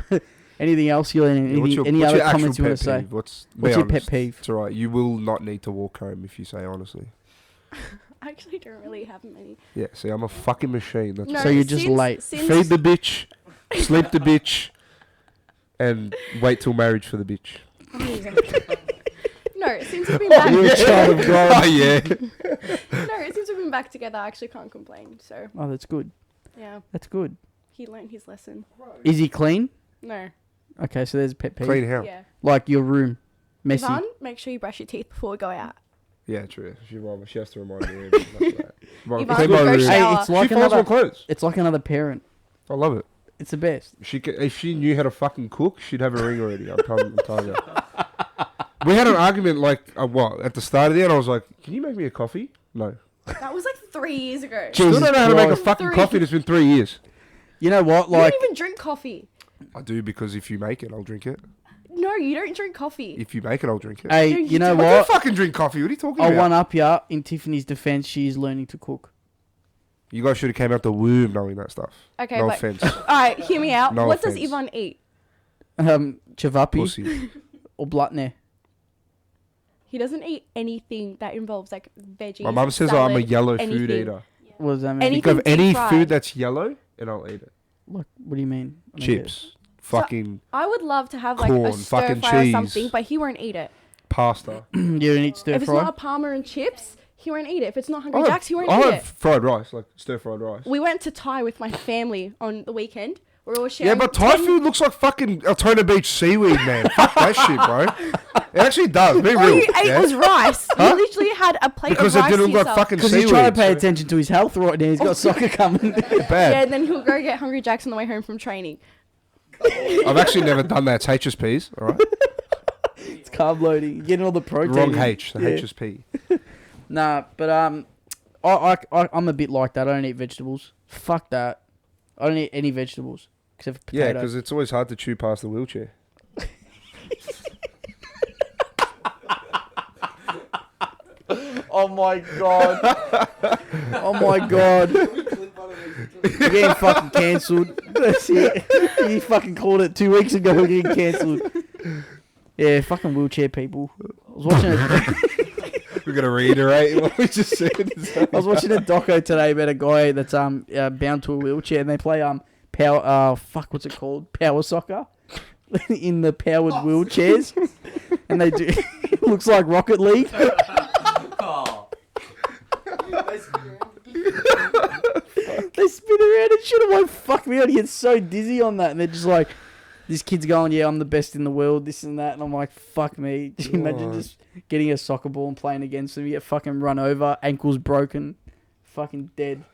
Anything else you Yeah, what's your- any what's other your actual comments you want pet to say? peeve? What's What's your pet honest. peeve? It's alright. You will not need to walk home if you say honestly. I actually don't really have many. Yeah, see, I'm a fucking machine. That's No, So you're just late. feed the bitch, sleep the bitch, and wait till marriage for the bitch. No, since we've been back. You're a child of God. Oh yeah. No, since we've been back together, I actually can't complain. So Oh, that's good. yeah, That's good. he learned his lesson. Is he clean? No. Okay, so there's a pet peeve. Clean house. Yeah. Like your room. Messy. Ivan, make sure you brush your teeth before we go out. Yeah, true. She has to remind me. Of that. Right, Ivan, clean my go room. shower. Hey, it's She like folds my another. clothes. It's like another parent. I love it. It's the best. If she knew how to fucking cook, she'd have a ring already. I'm telling you. We had an argument like at the start of the year, and I was like, "Can you make me a coffee?" No. That was like 3 years ago. Jesus Still don't know how to make a Christ. fucking 3. coffee. And it's been 3 years. You know what? You Like, don't even drink coffee. I do because if you make it, I'll drink it. No, you don't drink coffee. If you make it, I'll drink it. hey, No, you you know don't. I do what? fucking drink coffee. What are you talking I'll about? one up ya. In Tiffany's defense, she is learning to cook. You guys should have came out the womb knowing that stuff. Okay, No but offense. alright, hear me out. No what does offense. Ivan eat? Chavapi Pussy. or blatne. He doesn't eat anything that involves like veggies. My mum says I'm a salad, yellow food anything. eater. What does that mean? Any- Think of Anything any deep fried. food that's yellow, and I'll eat it. What do you mean? I don't get it. Chips. Fucking I would love to have like Corn, a stir fucking fry or cheese. something, but he won't eat it. pasta. You don't eat stir If it's fry? not a Parma and chips, he won't eat it. If it's not Hungry I'll Jack's, he won't have eat it. fried rice, like stir fried rice. We went to Thai with my family on the weekend. We're all Yeah, sharing. but Thai 10 food looks like fucking Altona Beach seaweed, man. Fuck that shit, bro. It actually does. Be All real. you ate yeah? was rice. Huh? You literally had a plate Because of it rice didn't to look like yourself. fucking Because seaweed. he's trying to pay so- attention to his health right now. He's got soccer coming. Bad. Yeah, and then he'll go get Hungry Jack's on the way home from training. I've actually never done that. It's HSPs, all right? It's carb loading. You're getting all the protein. Wrong in. H, the Yeah. HSP. Nah, but I'm a bit like that. I don't eat vegetables. Fuck that. I don't eat any vegetables except for Yeah, potatoes. because it's always hard to chew past the wheelchair. Oh my god. Oh my god. We're getting fucking cancelled. That's it. You fucking called it 2 weeks ago. We're getting cancelled. Yeah, fucking wheelchair people. I was watching We're going to reiterate what we just said. I was watching a doco today about a guy that's bound to a wheelchair, and they play power what's it called? Power soccer in the powered wheelchairs. And they do it looks like Rocket League. They spin around and shit. I'm like, fuck me, I get so dizzy on that. And they're just like, this kid's going, yeah, I'm the best in the world, this and that. And I'm like, fuck me. Can you imagine just getting a soccer ball and playing against them? You get fucking run over, ankles broken, fucking dead.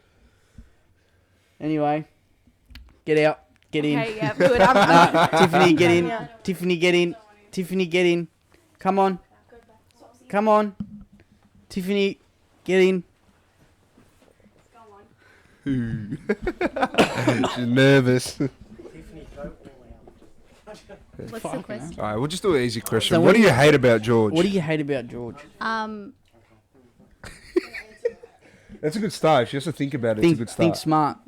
Anyway, get out, get in. Okay, yeah, good. Nah, Tiffany, get in. Yeah. Tiffany, get in. Tiffany, get in. Come on. Come on. Tiffany, get in. She's nervous. What's the question? All right, we'll just do an easy question. So what what do do you hate about George? What do you hate about George? That's a good start. If she has to think about it, Think, it's a good start. think smart.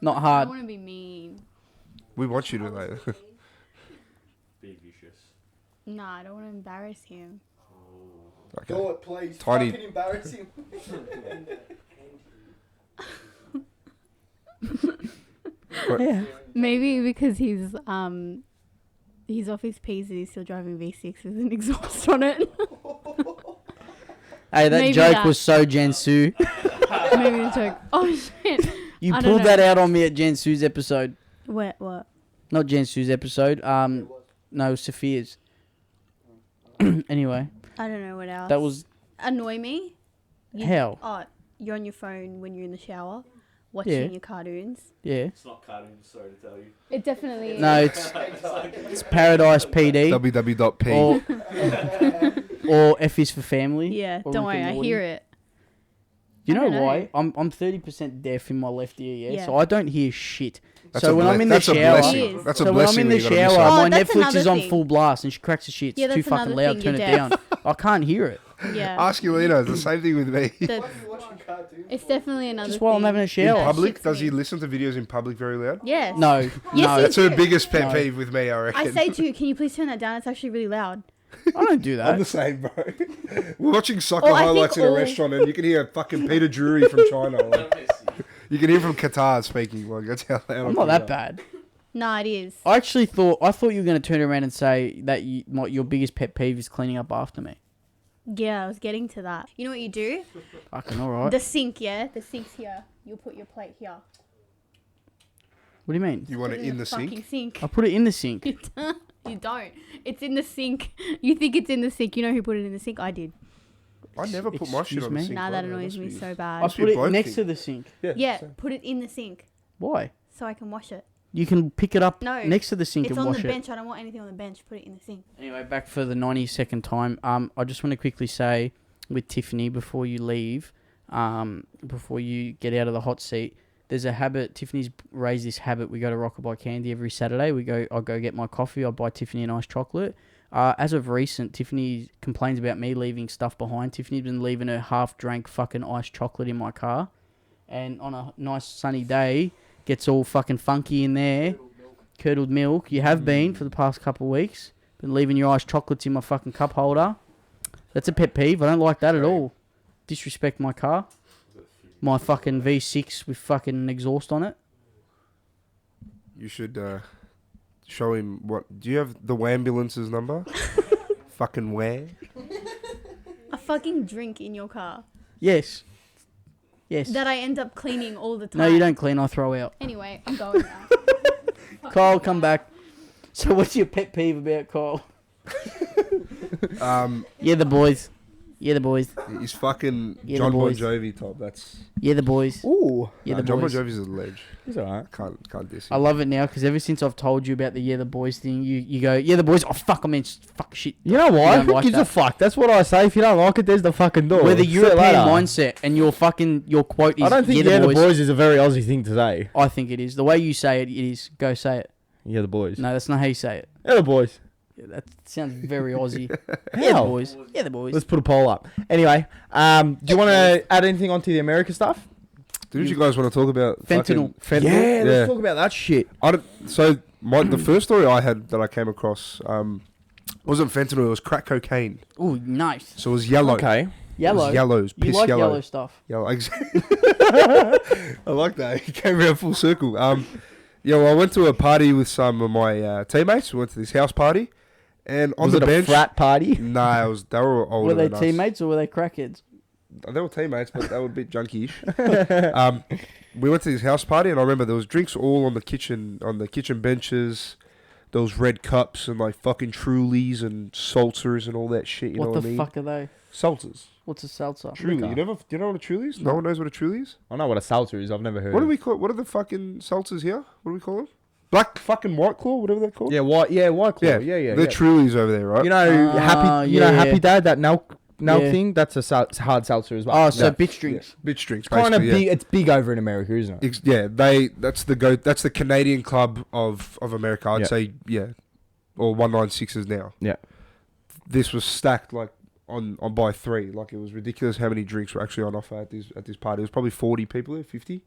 Not I hard. don't want to be mean. We want you to later. Be vicious. Nah, I don't want to embarrass him. Okay. Do it, please. Tiny- Fucking embarrass him. Yeah. Maybe because he's off his P's and he's still driving V6 with an exhaust on it. Hey, that Maybe joke that. was so Jansu. Maybe a joke. Oh shit. You I don't pulled know. that out on me at Jansu's episode. What? Not Jansu's episode. No, Sophia's. Anyway, I don't know what else. that was annoy me. How? Oh, you're on your phone when you're in the shower, watching Yeah. your cartoons. Yeah. It's not cartoons, sorry to tell you. It definitely is. No, it's Paradise PD www.p. or F is for family. Yeah, or don't Rick worry, and I Morty. hear it. You I know don't why? know. I'm 30% deaf in my left ear, yeah? Yeah. So I don't hear shit. That's so a when ble- I'm in the that's a shower, blessing. Yes. That's a so when I'm blessing in when the you gotta miss shower, out. Oh, my that's Netflix is another on thing. full blast, and she cracks the shit. It's Yeah, too that's fucking another loud. thing, Turn you're it down. I can't hear it. Yeah. Ask Elena. It's the same thing with me. That's- it's definitely another Just while I'm thing. having a In shower. public, shits does me. he listen to videos in public very loud? Yes. No, Yes, no. he That's her do. biggest pet No. peeve with me, I reckon. I say to you, can you please turn that down? It's actually really loud. I don't do I'm the that. same, bro. We're watching soccer Oh, I think highlights in a all- restaurant, and you can hear fucking Peter Drury from China. Like, you can hear from Qatar speaking. Like, that's how loud. I'm not that bad. No, it is. I thought you were going to turn around and say that your biggest pet peeve is cleaning up after me. Yeah, I was getting to that. You know what you do? Fucking alright. The sink, yeah? The sink's here. You'll put your plate here. What do you mean? You want Put it in the fucking sink? sink. I put it in the sink. You don't. It's in the sink. You think it's in the sink. You know who put it in the sink? I did. I never put my shit Excuse on me? the sink. Nah, that bro. annoys Must me be- so I bad. Must be put a it bloke next thing. to the sink. Yeah, same. put it in the sink Why? so I can wash it. You can pick it up No, next to the sink It's and on wash the it. bench. I don't want anything on the bench. Put it in the sink. Anyway, back for the 92nd time. I just want to quickly say with Tiffany before you leave, before you get out of the hot seat, there's a habit. Tiffany's raised this habit. We go to Rockabye Candy every Saturday. I'll go get my coffee. I'll buy Tiffany an iced chocolate. As of recent, Tiffany complains about me leaving stuff behind. Tiffany's been leaving her half-drank fucking iced chocolate in my car. And on a nice sunny day, gets all fucking funky in there. Curdled milk. You have been for the past couple of weeks. Been leaving your iced chocolates in my fucking cup holder. That's a pet peeve. I don't like that at all. Disrespect my car. My fucking V6 with fucking exhaust on it. You should show him what. Do you have the ambulance's number? Fucking where? A fucking drink in your car Yes. Yes. that I end up cleaning all the time. No, you don't clean. I throw out. Anyway, I'm going now. Kyle, come back. So what's your pet peeve about Kyle? Um, Yeah, the boys. Yeah, the boys. He's fucking Yeah, the John Bon boys. Jovi type. That's Yeah, the boys. Ooh, Yeah, the John Bon boys. Jovi's a ledge. he's alright. Can't diss I him. love it now because ever since I've told you about the yeah the boys thing, you go yeah the boys. Oh fuck, I mean fuck shit. You know why? don't Who like gives a that. fuck? That's what I say. If you don't like it, there's the fucking door. We're the See you European later. mindset, and your quote is I don't think yeah, the boys is a very Aussie thing to say. I think it is the way you say it. It is. Go say it. Yeah, the boys. No, that's not how you say it. Yeah, the boys. Yeah, that sounds very Aussie. Yeah, the How? boys. Yeah, the boys. Let's put a poll up. Anyway, do you want to add anything onto the America stuff? Didn't you guys want to talk about Fentanyl. fucking- Yeah, Yeah. let's talk about that shit. The first story I had that I came across wasn't fentanyl. It was crack cocaine. Ooh, nice. So it was yellow. Okay. It Yellow. was yellow. It was You piss like yellow. yellow stuff. Yellow. Exactly. I like that. He came around full circle. Yeah, well, I went to a party with some of my teammates. We went to this house party, and on Was the it bench. a frat party? Nah, they were all older Were they than us. teammates or were they crackheads? They were teammates, but they were a bit junky-ish. We went to this house party, and I remember there was drinks all on the kitchen benches. There was red cups and like fucking Trulies and seltzers and all that shit. You know What what the I mean? fuck are they? Seltzers. What's a seltzer? Truly. Liquor. Do you know what a Truly is? No one knows what a Truly is. I know what a seltzer is. I've never heard. What do we call? What are the fucking seltzers here? What do we call them? Black fucking White Claw, whatever they're called. Yeah, white. Yeah, White Claw. Yeah, Yeah, They're Trulies over there, right? You know, happy. You know, yeah. Happy Dad. That milk Yeah. thing. That's a hard seltzer as well. Oh, so Yeah. bitch drinks. Bitch drinks, kind of basically, big. It's big over in America, isn't it? Yeah, that's the Canadian club of America. I'd Yeah. say, yeah, or 196s now. Yeah. This was stacked like on by three. Like it was ridiculous how many drinks were actually on offer at this party. It was probably 40 people there, 50.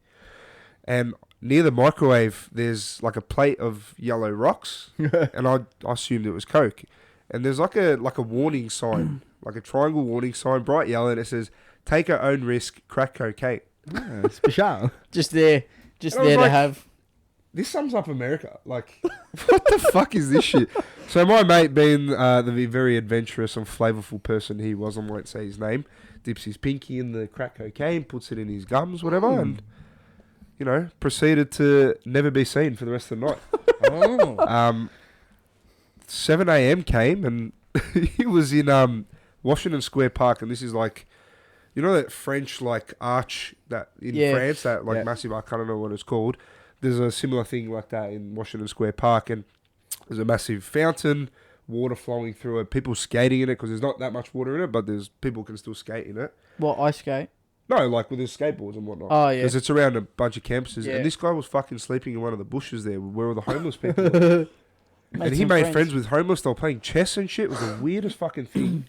And near the microwave, there's like a plate of yellow rocks, and I assumed it was Coke. And there's like a warning sign, like a triangle warning sign, bright yellow, and it says, "Take your own risk, crack cocaine." Special. Just there And I was to like- have. This sums up America. Like, what the fuck is this shit? So my mate, being the very adventurous and flavorful person he was, I won't say his name, dips his pinky in the crack cocaine, puts it in his gums, whatever, and, you know, proceeded to never be seen for the rest of the night. Oh. 7 a.m. came, and he was in Washington Square Park, and this is like, you know that French, like, arch that in Yeah. France, that, like, Yeah. massive arch, I don't know what it's called. There's a similar thing like that in Washington Square Park, and there's a massive fountain, water flowing through it, people skating in it, because there's not that much water in it, but there's people can still skate in it. What, ice skate? No, like with their skateboards and whatnot. Oh, yeah. Because it's around a bunch of campuses, Yeah. and this guy was fucking sleeping in one of the bushes there, where all the homeless people were. And he made friends with homeless. They were playing chess and shit. It was the weirdest fucking thing.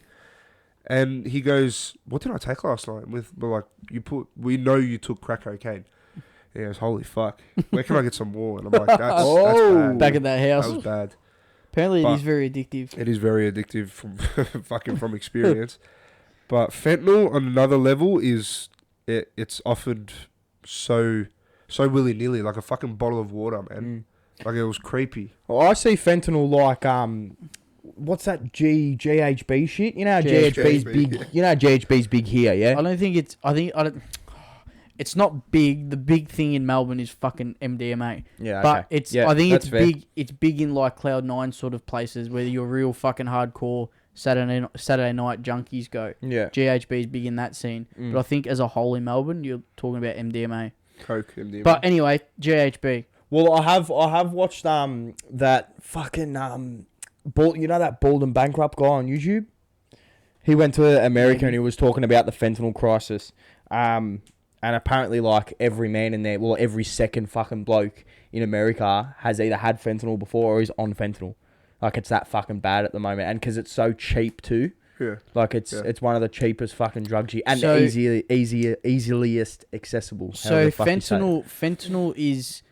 And he goes, "What did I take last night?" We're like, we know you took crack cocaine. He goes, "Holy fuck. Where can I get some more?" And I'm like, that's bad. Back at that house. That was bad. Apparently, it But- is very addictive. It is very addictive from from experience. But fentanyl on another level it's offered so willy nilly, like a fucking bottle of water, man. Like it was creepy. Well, I see fentanyl like what's that GHB shit? You know how GHB's GHB, big. yeah. You know how GHB's big here, yeah. I don't think it's. I don't. It's not big. The big thing in Melbourne is fucking MDMA. Yeah, But it's. Yeah, I think it's that's fair. big. It's big in like Cloud9 sort of places where your real fucking hardcore Saturday night junkies go. Yeah. GHB is big in that scene. But I think as a whole in Melbourne, you're talking about MDMA. Coke, MDMA. But anyway, GHB. Well, I have watched that fucking you know that bald and bankrupt guy on YouTube. He went to America and he was talking about the fentanyl crisis. And apparently, like every man in there, well, every second fucking bloke in America has either had fentanyl before or is on fentanyl. Like it's that fucking bad at the moment, and because it's so cheap too. yeah. Like it's one of the cheapest fucking drugs and So- the easiest accessible. So however the fuck you say it. fentanyl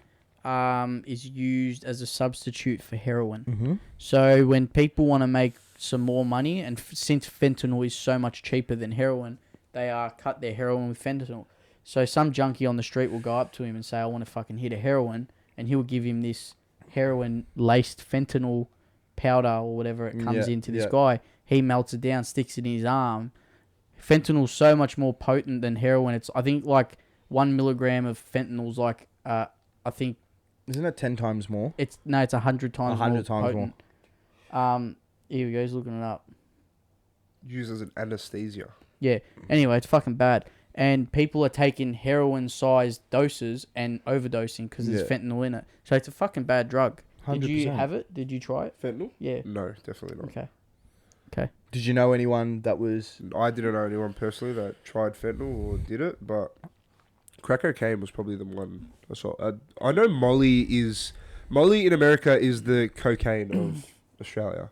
is used as a substitute for heroin. Mhm. So when people want to make some more money, and since fentanyl is so much cheaper than heroin, they cut their heroin with fentanyl. So some junkie on the street will go up to him and say, "I want to fucking hit a heroin," and he'll give him this heroin laced fentanyl powder or whatever it comes Yeah, into this yeah. guy. He melts it down, sticks it in his arm. Fentanyl's so much more potent than heroin. It's I think like 1 milligram of fentanyl's like I think Isn't it 10 times more? it's 100 times 100 more times potent. Here we go. He's looking it up. used as an anesthesia. Yeah. Anyway, it's fucking bad. And people are taking heroin-sized doses and overdosing because there's Yeah. fentanyl in it. So it's a fucking bad drug. Did you 100%. have it? Did you try it? Fentanyl? Yeah. No, definitely not. Okay. Did you know anyone that was? I didn't know anyone personally that tried fentanyl or did it, but crack cocaine was probably the one I saw. I know Molly in America is the cocaine of Australia,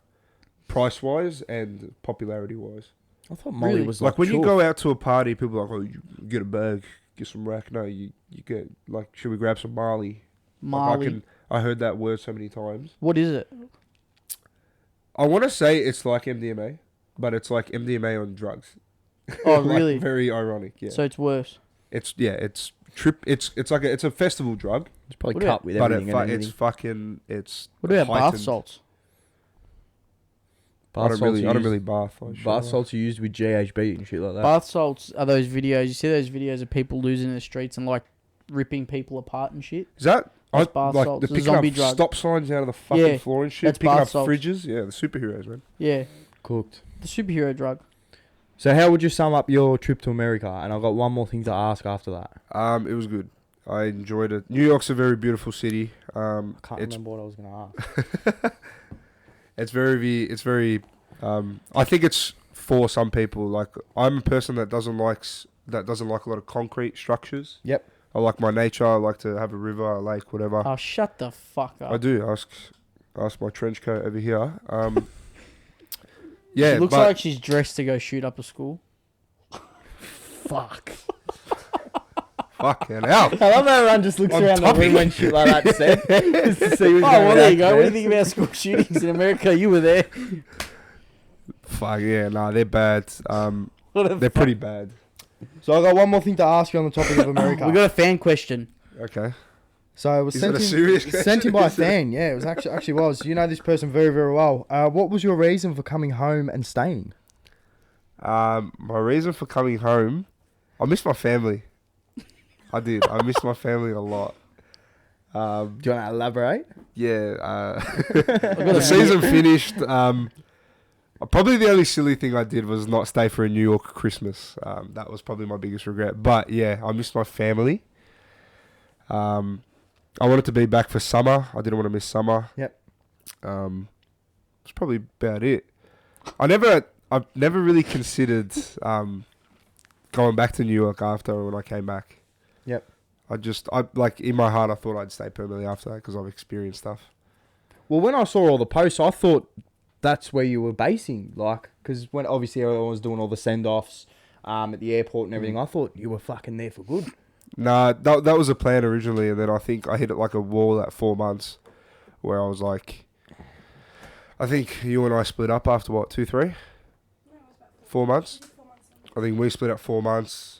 price wise and popularity wise. I thought Molly Really? was Like when you chalk. go out to a party, people are like, "Oh, you get a bag, get some rack." No, you get like, should we grab some Marley? Marley. Like, I heard that word so many times. What is it? I want to say it's like MDMA, but it's like MDMA on drugs. Oh, Like, really? very ironic. Yeah. So it's worse. It's a festival drug, It's probably What cut about- with but everything. and it's anything. fucking it's. What about bath heightened. salts? I don't really bath. Bath salts are used with GHB and shit like that. Bath salts are those videos. You see those videos of people losing in the streets and like ripping people apart and shit? Is that That's bath like salts, the a picking zombie up drug. stop signs out of the fucking Yeah, floor and shit? that's Picking bath up salts. fridges. Yeah, the superheroes, man. Yeah. Cooked. The superhero drug. So how would you sum up your trip to America? And I've got one more thing to ask after that. It was good. I enjoyed it. New York's a very beautiful city. I can't It's remember what I was going to ask. it's very. I think it's for some people. Like I'm a person that doesn't like a lot of concrete structures. Yep. I like my nature. I like to have a river, a lake, whatever. Oh, shut the fuck up. I do. Ask my trench coat over here. Yeah, It looks but like she's dressed to go shoot up a school. Fuck. fucking hell. I love how everyone just looks On around the topic. room when shit like that said. Just to see what's Oh, going well, there on you go. What do you there. think about school shootings in America? You were there. Fuck yeah, nah, they're bad. What a They're pretty bad. So I got one more thing to ask you on the topic of America. We got a fan question. Okay. So it was Is sent that a in, serious sent in by a question? fan. Yeah, it was actually was. You know this person very, very well. What was your reason for coming home and staying? My reason for coming home, I miss my family. I did. I miss my family a lot. Do you want to elaborate? Yeah. The season finished. Probably the only silly thing I did was not stay for a New York Christmas. That was probably my biggest regret. But yeah, I missed my family. I wanted to be back for summer. I didn't want to miss summer. Yep. That's probably about it. I've never really considered going back to New York after when I came back. Yep. I like in my heart I thought I'd stay permanently after that because I've experienced stuff. Well, when I saw all the posts, I thought that's where you were basing. Like, because when obviously everyone was doing all the send-offs at the airport and everything, I thought you were fucking there for good. Nah, that was a plan originally, and then I think I hit it like a wall at 4 months, where I was like, I think you and I split up after what 2, 3, 4 months. I think we split up 4 months.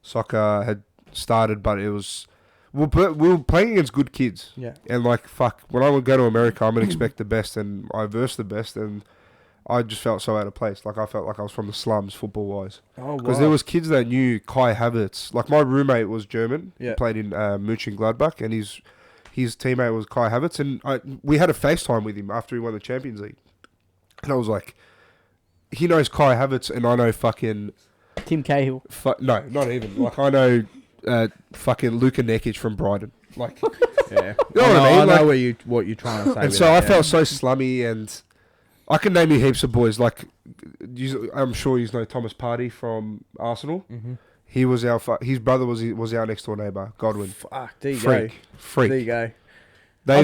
Soccer had started, but it was we were playing against good kids. Yeah. And like fuck, when I would go to America, I'm gonna expect the best, and I versed the best, and I just felt so out of place. Like I felt like I was from the slums, football wise. Oh, Because there was kids that knew Kai Havertz. Like my roommate was German. Yeah. He played in Mönchengladbach, and his teammate was Kai Havertz, and we had a FaceTime with him after he won the Champions League, and I was like, he knows Kai Havertz, and I know fucking Tim Cahill. no, not even like I know fucking Luka Nekic from Brighton. Like, Yeah. You know what I mean? I Like- know what you're trying to say. and with so that, I yeah. felt so slummy, and I can name you heaps of boys. Like, I'm sure you know Thomas Partey from Arsenal. Mhm. He was his brother was our next door neighbour, Godwin. Fuck, there you Freak. go. There you go. They've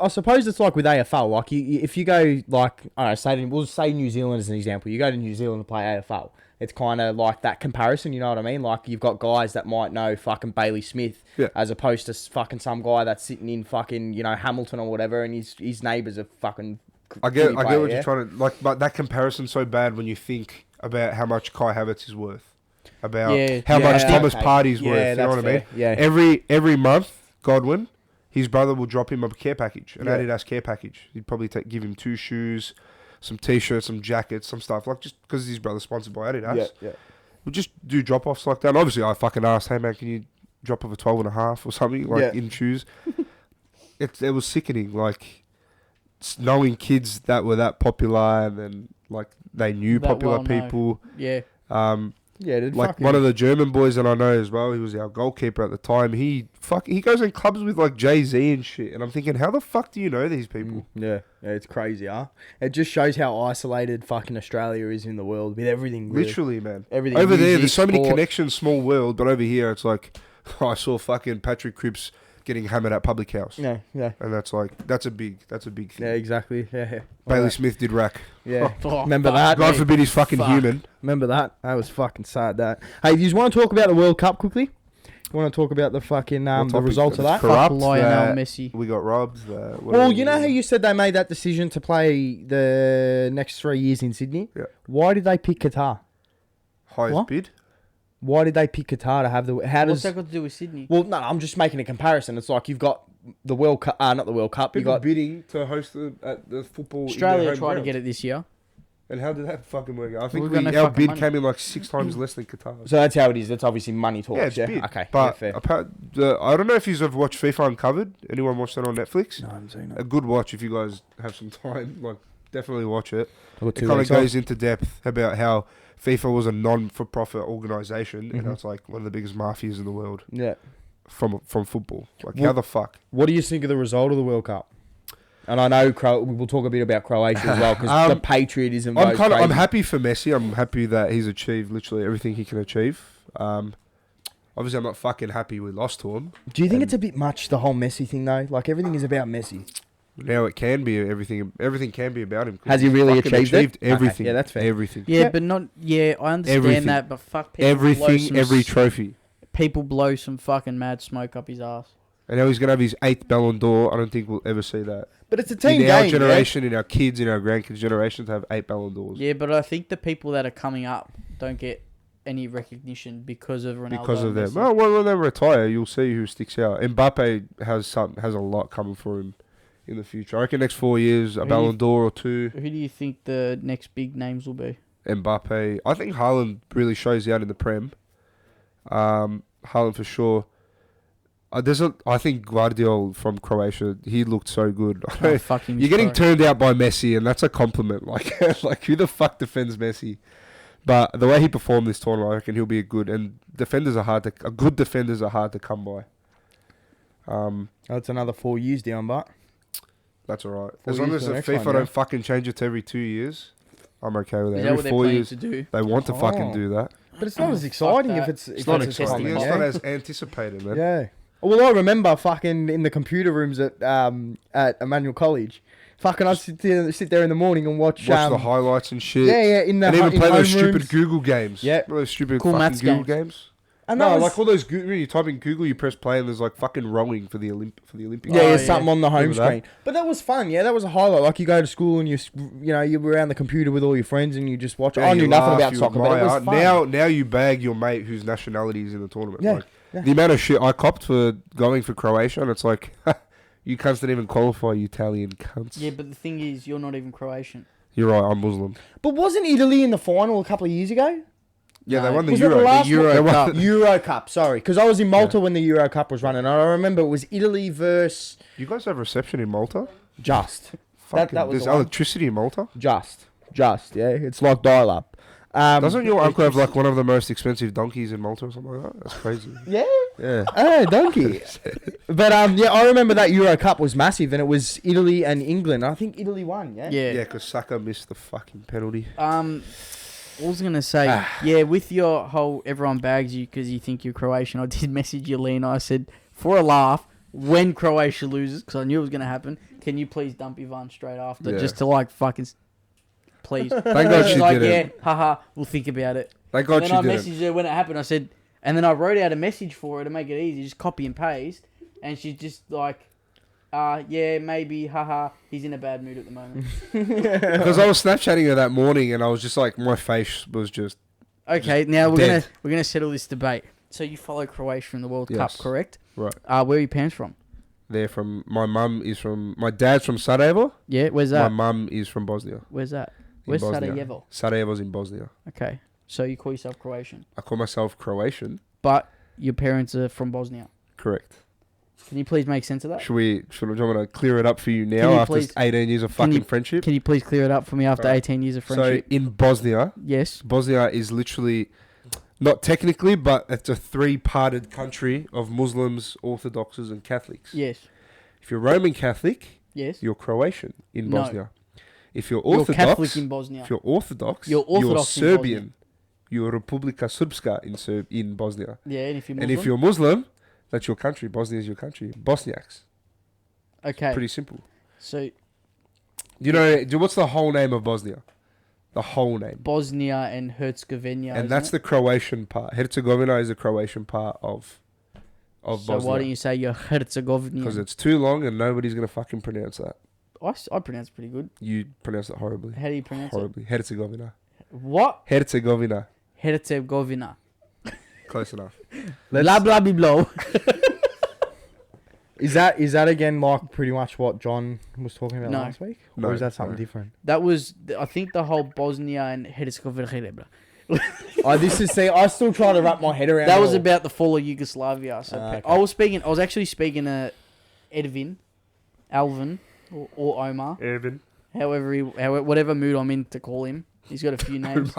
I suppose it's like with AFL. Like if you go like I don't know, we'll say New Zealand as an example. You go to New Zealand to play AFL. It's kind of like that comparison. You know what I mean? Like you've got guys that might know fucking Bailey Smith, Yeah. as opposed to fucking some guy that's sitting in fucking Hamilton or whatever, and his neighbours are fucking. I get what yeah? you're trying to like, but that comparison's so bad when you think about how much Kai Havertz is worth, about Yeah. how much Yeah, Thomas okay. Partey's Yeah, worth. You know that's what I mean? fair. Yeah. Every month, Godwin, his brother will drop him a care package, an Yeah. Adidas care package. He'd probably give him 2 shoes, some t-shirts, some jackets, some stuff, like just because his brother's sponsored by Adidas. Yeah. We'll just do drop-offs like that. And obviously, I fucking asked, hey man, can you drop off a 12.5 or something, like Yeah. in shoes? It was sickening. Like, knowing kids that were that popular and then like they knew That popular well-known. people. Yeah. Yeah, dude, Like one of the German boys that I know as well, he was our goalkeeper at the time. He goes in clubs with like Jay-Z and shit, and I'm thinking, how the fuck do you know these people? Yeah, it's crazy, huh? It just shows how isolated fucking Australia is in the world with everything. Really. Literally, man. Everything. Over there, music, there's so many sport. connections, small world, but over here, it's like I saw fucking Patrick Cripps getting hammered at public house, Yeah, yeah, and that's a big thing. yeah, exactly. Yeah, yeah. Bailey Alright. Smith did rack. Yeah. Oh, Remember fuck that? God me. forbid he's fucking Fuck. human. Remember that? That was fucking sad. That. Hey, do you want to talk about the World Cup quickly? You want to talk about the fucking What the topic? result of that? Corrupt, Fuck Lionel that Messi. We got robbed. Well, you know how you said they made that decision to play the next 3 years in Sydney? Yeah. Why did they pick Qatar? highest What? bid? Why did they pick Qatar to have the? How What's does? that got to do with Sydney? Well, no, I'm just making a comparison. It's like you've got the World Cup, not the World Cup. You People got bidding to host at the football. Australia tried to get it this year. And how did that fucking work out? I think We've got no our fucking bid money. came in like 6 times less than Qatar. so that's how it is. That's obviously money talks. Yeah, it's bid. Okay. But yeah, fair. I don't know if you've ever watched FIFA Uncovered. Anyone watched that on Netflix? No, I haven't seen A good watch if you guys have some time. Like, definitely watch it. I got It 2 kind of weeks off. goes into depth about how FIFA was a non-for-profit organization, and Mhm. it's like one of the biggest mafias in the world Yeah. from football. Like, Well- how the fuck? What do you think of the result of the World Cup? And I know we'll talk a bit about Croatia as well because the patriotism. I'm goes crazy. happy for Messi. I'm happy that he's achieved literally everything he can achieve. Obviously, I'm not fucking happy we lost to him. Do you think it's a bit much, the whole Messi thing though? Like everything is about Messi. Now it can be everything. Everything can be about him. 'cause Has he he's really fucking achieved it? Okay, everything? yeah, that's fair. Everything. Yeah, Yeah. but not. Yeah, I understand Everything. that, but fuck people. blow Everything. some Every s- trophy. people blow some fucking mad smoke up his ass. And now he's gonna have his 8th Ballon d'Or. I don't think we'll ever see that. But it's a team In our game. generation, in our kids, in our grandkids' generation, to have 8 Ballon d'Ors. Yeah, but I think the people that are coming up don't get any recognition because of Ronaldo. Because of and them. Messi. Well, when they retire, you'll see who sticks out. Mbappe has a lot coming for him in the future. I reckon next 4 years, a Who do Ballon you- d'Or or 2. Who do you think the next big names will be? Mbappe. I think Haaland really shows out in the Prem. Haaland for sure. I think Guardiola from Croatia, he looked so good. Oh, fuck him. You're getting turned out by Messi, and that's a compliment. Like who the fuck defends Messi? But the way he performed this tournament, I reckon he'll be a good. And good defenders are hard to come by. That's another 4 years down, but That's all right. 4 As long years as for the the next FIFA one, yeah. don't fucking change it to every 2 years, I'm okay with that. Is that Every what they're 4 planning years, to do? they want to fucking Oh. do that. but it's not as Fuck exciting that. if it's It's not a exciting. tournament, It's yeah? not as anticipated, man. Yeah. Well, I remember fucking in the computer rooms at Emmanuel College. Fucking I'd sit there in the morning and watch Watch the highlights and shit. yeah, in the And even in play those homerooms. stupid Google games. Yeah. Those stupid Cool fucking maths Google games. games. And No, that was, like all those. When you type in Google, you press play, and there's like fucking rowing for the Olympics. yeah, Oh, yeah, yeah. something on the home Remember that? screen. But that was fun. Yeah, that was a highlight. Like you go to school and you were around the computer with all your friends and you just watch. Yeah, I you knew nothing laugh, about you soccer, but it admire. was fun. Now you bag your mate whose nationality is in the tournament. Yeah, Like, yeah. The amount of shit I copped for going for Croatia, and it's like, you cunts didn't even qualify, you Italian cunts. Yeah, but the thing is, you're not even Croatian. You're right, I'm Muslim. But wasn't Italy in the final a couple of years ago? Yeah, No. they won the Was it the Euro. last Euro They won- Cup. Euro Cup, sorry, because I was in Malta when the Euro Cup was running. And I remember it was Italy versus You guys have reception in Malta? just. Fucking, that was there's the one. electricity in Malta? Just, yeah. It's like dial up. Doesn't your uncle have like one of the most expensive donkeys in Malta or something like that? That's crazy. Yeah. Yeah. Oh, donkey. But yeah, I remember that Euro Cup was massive, and it was Italy and England. I think Italy won. Yeah. Yeah. Yeah, because Saka missed the fucking penalty. What was I gonna say? Yeah, with your whole everyone bags you because you think you're Croatian. I did message you, Lena. I said for a laugh, when Croatia loses, because I knew it was gonna happen. Can you please dump Ivan straight after, Yeah. just to like fucking, please. Thank God She's she like, did yeah, it. haha, we'll think about it. Thank God And she then I did it. messaged her when it happened. I said, and then I wrote out a message for her to make it easy, just copy and paste, and she's just like, yeah, maybe, haha, he's in a bad mood at the moment. Because I was Snapchatting her that morning, and I was just like, my face was just... Okay, now we're dead. gonna settle this debate. So you follow Croatia in the World Yes. Cup, correct? Right. Where are your parents from? They're from... My dad's from Sarajevo. Yeah, where's My that? mum is from Bosnia. Where's that? In Where's Bosnia. Sarajevo? Sarajevo's in Bosnia. Okay, so you call yourself Croatian, I call myself Croatian. but your parents are from Bosnia. Correct. Can you please make sense of that? Should I want to clear it up for you Can now you after please- 18 years of can fucking you- friendship? Can you please clear it up for me after Right. 18 years of So friendship? in Bosnia, Yes. Bosnia is literally, not technically, but it's a three-parted country of Muslims, Orthodoxes, and Catholics. Yes. If you're Roman Catholic, Yes. you're Croatian in No. Bosnia. If you're You're Orthodox, Catholic in Bosnia. if you're Orthodox, You're Orthodox in Serbian. You're Republika Srpska in Bosnia. Yeah, and if you're And Muslim. if you're Muslim, that's your country. Bosnia is your country. Bosniaks. okay. Pretty simple. So What's the whole name of Bosnia? The whole name. Bosnia and Herzegovina. And that's the Croatian part. Herzegovina is the Croatian part of So Bosnia. why don't you say you're Herzegovinian? Because it's too long and nobody's going to fucking pronounce that. I pronounce it pretty good. You pronounce it horribly. How do you pronounce Horribly. Herzegovina. it? What? Herzegovina. Herzegovina. Close enough. Blah blah blah blah. Is that again like pretty much what John was talking about No. last week? No, Or is that something no. different? That was, I think, the whole Bosnia and Herzegovina. I still try to wrap my head around That it was all. about the fall of Yugoslavia. So Okay. I was actually speaking to Edvin, Alvin, or Omar, Evan. whatever mood I'm in to call him. He's got a few names.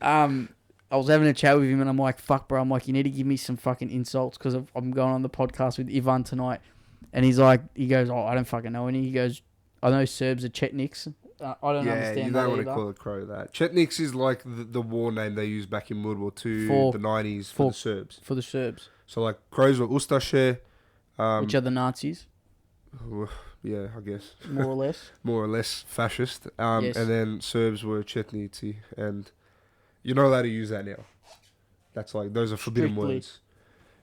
I was having a chat with him and I'm like, fuck, bro. I'm like, you need to give me some fucking insults because I'm going on the podcast with Ivan tonight. And he goes, oh, I don't fucking know any. He goes, I know Serbs are Chetniks. I don't Yeah, understand you that don't want either. to call it crow that. Chetniks is like the war name they used back in World War II, For- the 90s, for for- the Serbs. For the Serbs, So like crows were Ustaše, which are the Nazis, yeah, I guess. more or less. More or less fascist. Yes. And then Serbs were Chetnici, and you're not allowed to use that now. That's like, those are forbidden Strictly. words.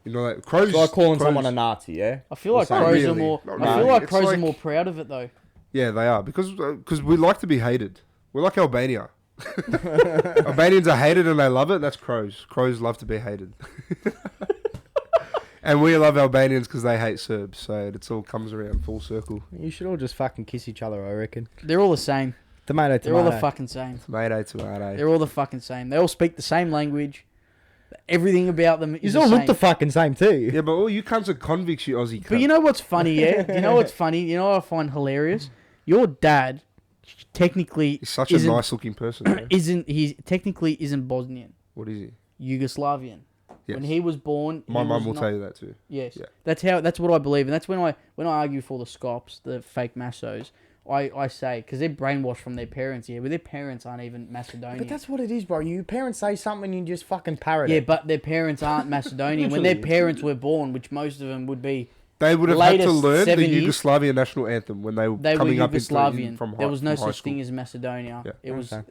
You know, like crows. It's like calling crows- someone a Nazi, yeah? I feel like Not crows really. are more. Not I feel really. like It's crows are like- more proud of it though. Yeah, they are because we like to be hated. We're like Albania. Albanians are hated and they love it. That's crows. Crows love to be hated. And we love Albanians because they hate Serbs. So it all comes around full circle. You should all just fucking kiss each other, I reckon. They're all the same. Tomato, They're all tomato. the fucking same. Tomato, tomato. They're all the fucking same. They all speak the same language. Everything about them is You all the look same. the fucking same too. Yeah, but all you cunts are convicts, you Aussie cunts. But you know what's funny, yeah? You know what's funny? You know what I find hilarious? Your dad technically He's such a isn't- nice-looking person. Though. isn't Bosnian. What is he? Yugoslavian. Yes. When he was born, My he mum was will not- tell you that too. Yes. Yeah. That's what I believe, and that's when I argue for the Scops, the fake Massos. I say because they're brainwashed from their parents, yeah, but their parents aren't even Macedonian. But that's what it is, bro. You parents say something, you just fucking parrot yeah, it. but their parents aren't Macedonian. When their parents were born, which most of them would be, They would have had to Latest learn 70s, the Yugoslavian national anthem when they were they coming were up Yugoslavian. from high, There was no from high such school. thing as Macedonia. Yeah. Okay.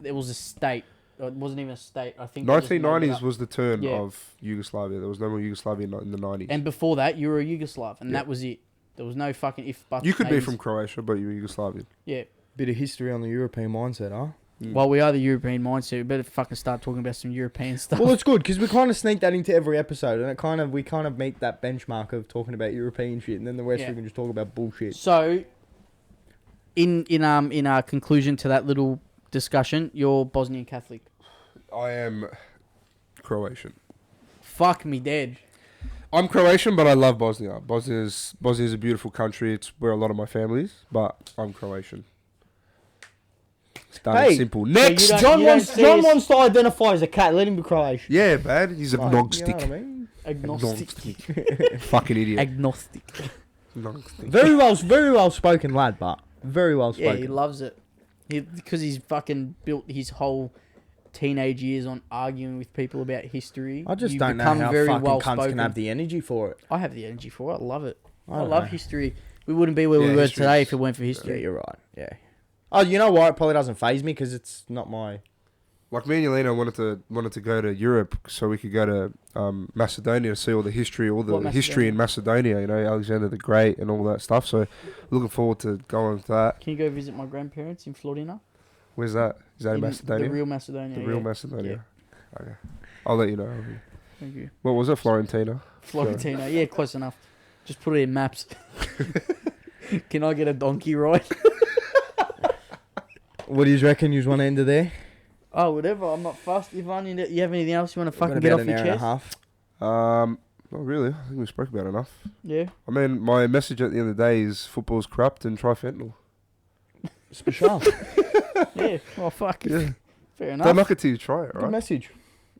It was a state. It wasn't even a state. I think. they just made it 1990s up. was the turn Yeah. of Yugoslavia. There was no more Yugoslavia in the 90s. And before that, you were a Yugoslav, and Yeah. that was it. There was no fucking if buts. you could be maybes. from Croatia, but you were Yugoslavian. Yeah. Bit of history on the European mindset, huh? Well, we are the European mindset. We better fucking start talking about some European stuff. Well, it's good because we kind of sneak that into every episode, and we kind of meet that benchmark of talking about European shit, and then the rest Yeah. we can just talk about bullshit. So, in our conclusion to that little discussion, you're Bosnian Catholic. I am Croatian. Fuck me dead. I'm Croatian, but I love Bosnia. Bosnia's a beautiful country. It's where a lot of my family is, but I'm Croatian. It's done and Hey, simple. you Next! don't- John you don't wants see John us- wants to identify as a cat. Let him be Croatian. Yeah, man. He's Like, agnostic. You know what I mean? Agnostic. Fucking idiot. Agnostic. Agnostic. Very well spoken lad, but very well Yeah, spoken. he loves it. Because he's fucking built his whole teenage years on arguing with people about history. I just You don't know become how very fucking cunts well-spoken. can have the energy for it. I have the energy for it. I love it. I don't love know. history. We wouldn't be where we Yeah, were history today is- if it weren't for Yeah, history. you're right. Yeah. Oh, you know what? It probably doesn't faze me because it's not my. Like me and Yelena wanted to go to Europe so we could go to Macedonia to see all the history, What history in Macedonia. You know, Alexander the Great and all that stuff. So looking forward to going to that. Can you go visit my grandparents in Florina? Where's that? Is that in In Macedonia? The real Macedonia. The real yeah. Macedonia. Okay. I'll let you know. Thank you. What was it? Florentina. Florentina. Yeah, close enough. Just put it in maps. Can I get a donkey ride? What do you reckon? You want to end it there? Oh, whatever. I'm not fussed. Ivan, you have anything else you want to We've got fucking get about off an your hour and a chest? half. Not really. I think we spoke about it enough. Yeah. I mean, my message at the end of the day is football's corrupt and try fentanyl. Special. Yeah. Well, fuck. Yeah. Fair Don't enough. knock it till you try it, Good right? message.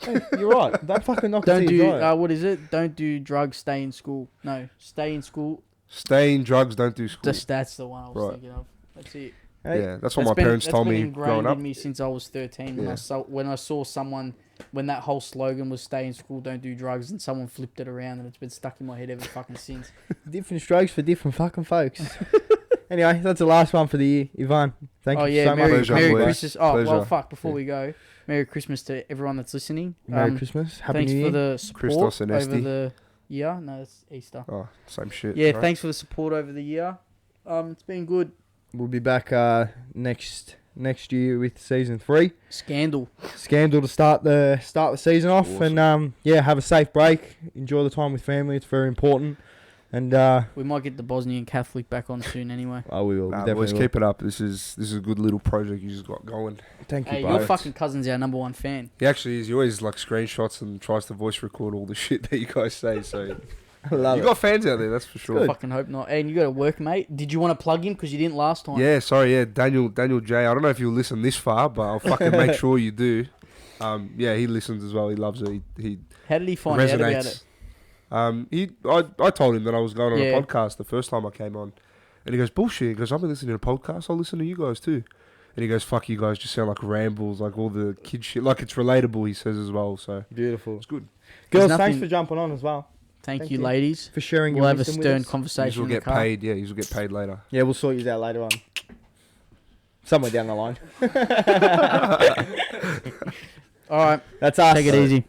Hey, you're right. Don't fucking knock Don't it till do. you try it. What is it? Don't do drugs. Stay in school. No. Stay in school. Stay in drugs, don't do school. That's the one I was Right. thinking of. That's it. Hey, Yeah, that's what my parents told me growing ingrained up. in me since I was 13. When Yeah. when I saw someone, when that whole slogan was "Stay in school, don't do drugs," and someone flipped it around, and it's been stuck in my head ever fucking since. different strokes for different fucking folks. Anyway, that's the last one for the year. Ivan, thank Oh you yeah, so Merry, much. Pleasure, Merry boys. Christmas. Oh well, Pleasure. fuck. Before Yeah. we go, Merry Christmas to everyone that's listening. Merry Christmas. Happy Thanks New Year. for the support Christos and over Esti. the year. No, it's Easter. Oh, same shit. Yeah, right? thanks for the support over the year. It's been good. We'll be back next year with season 3. Scandal. Scandal to start the season off, Awesome. and have a safe break. Enjoy the time with family. It's very important. And We might get the Bosnian Catholic back on soon anyway. we will. Nah, we definitely boys, will. keep it up. This is a good little project you just got going. Thank you, Hey, bro. your fucking cousin's our number one fan. He actually is. He always like screenshots and tries to voice record all the shit that you guys say. So I love you it. got fans out there, that's for sure. Good. Fucking hope not. Hey, and you got a workmate. Did you want to plug him? Because you didn't last time. Yeah, sorry, yeah, Daniel J. I don't know if you'll listen this far, but I'll fucking make sure you do. Yeah, he listens as well. He loves it. He How did he find out about resonates. it? I told him that I was going on Yeah. a podcast the first time I came on, and he goes, bullshit. He goes, I've been listening to a podcast. I'll listen to you guys too. And he goes, fuck, you guys just sound like rambles, like all the kid shit. Like it's relatable, he says as well. So Beautiful. it's good. Girls, There's thanks nothing- for jumping on as well. Thank Thank you, you. ladies. For sharing We'll your have a wisdom with stern us. You conversation will in the get car. paid. Yeah, you will get paid later. Yeah, we'll sort you out later on. Somewhere down the line. All right. That's us. Take it easy.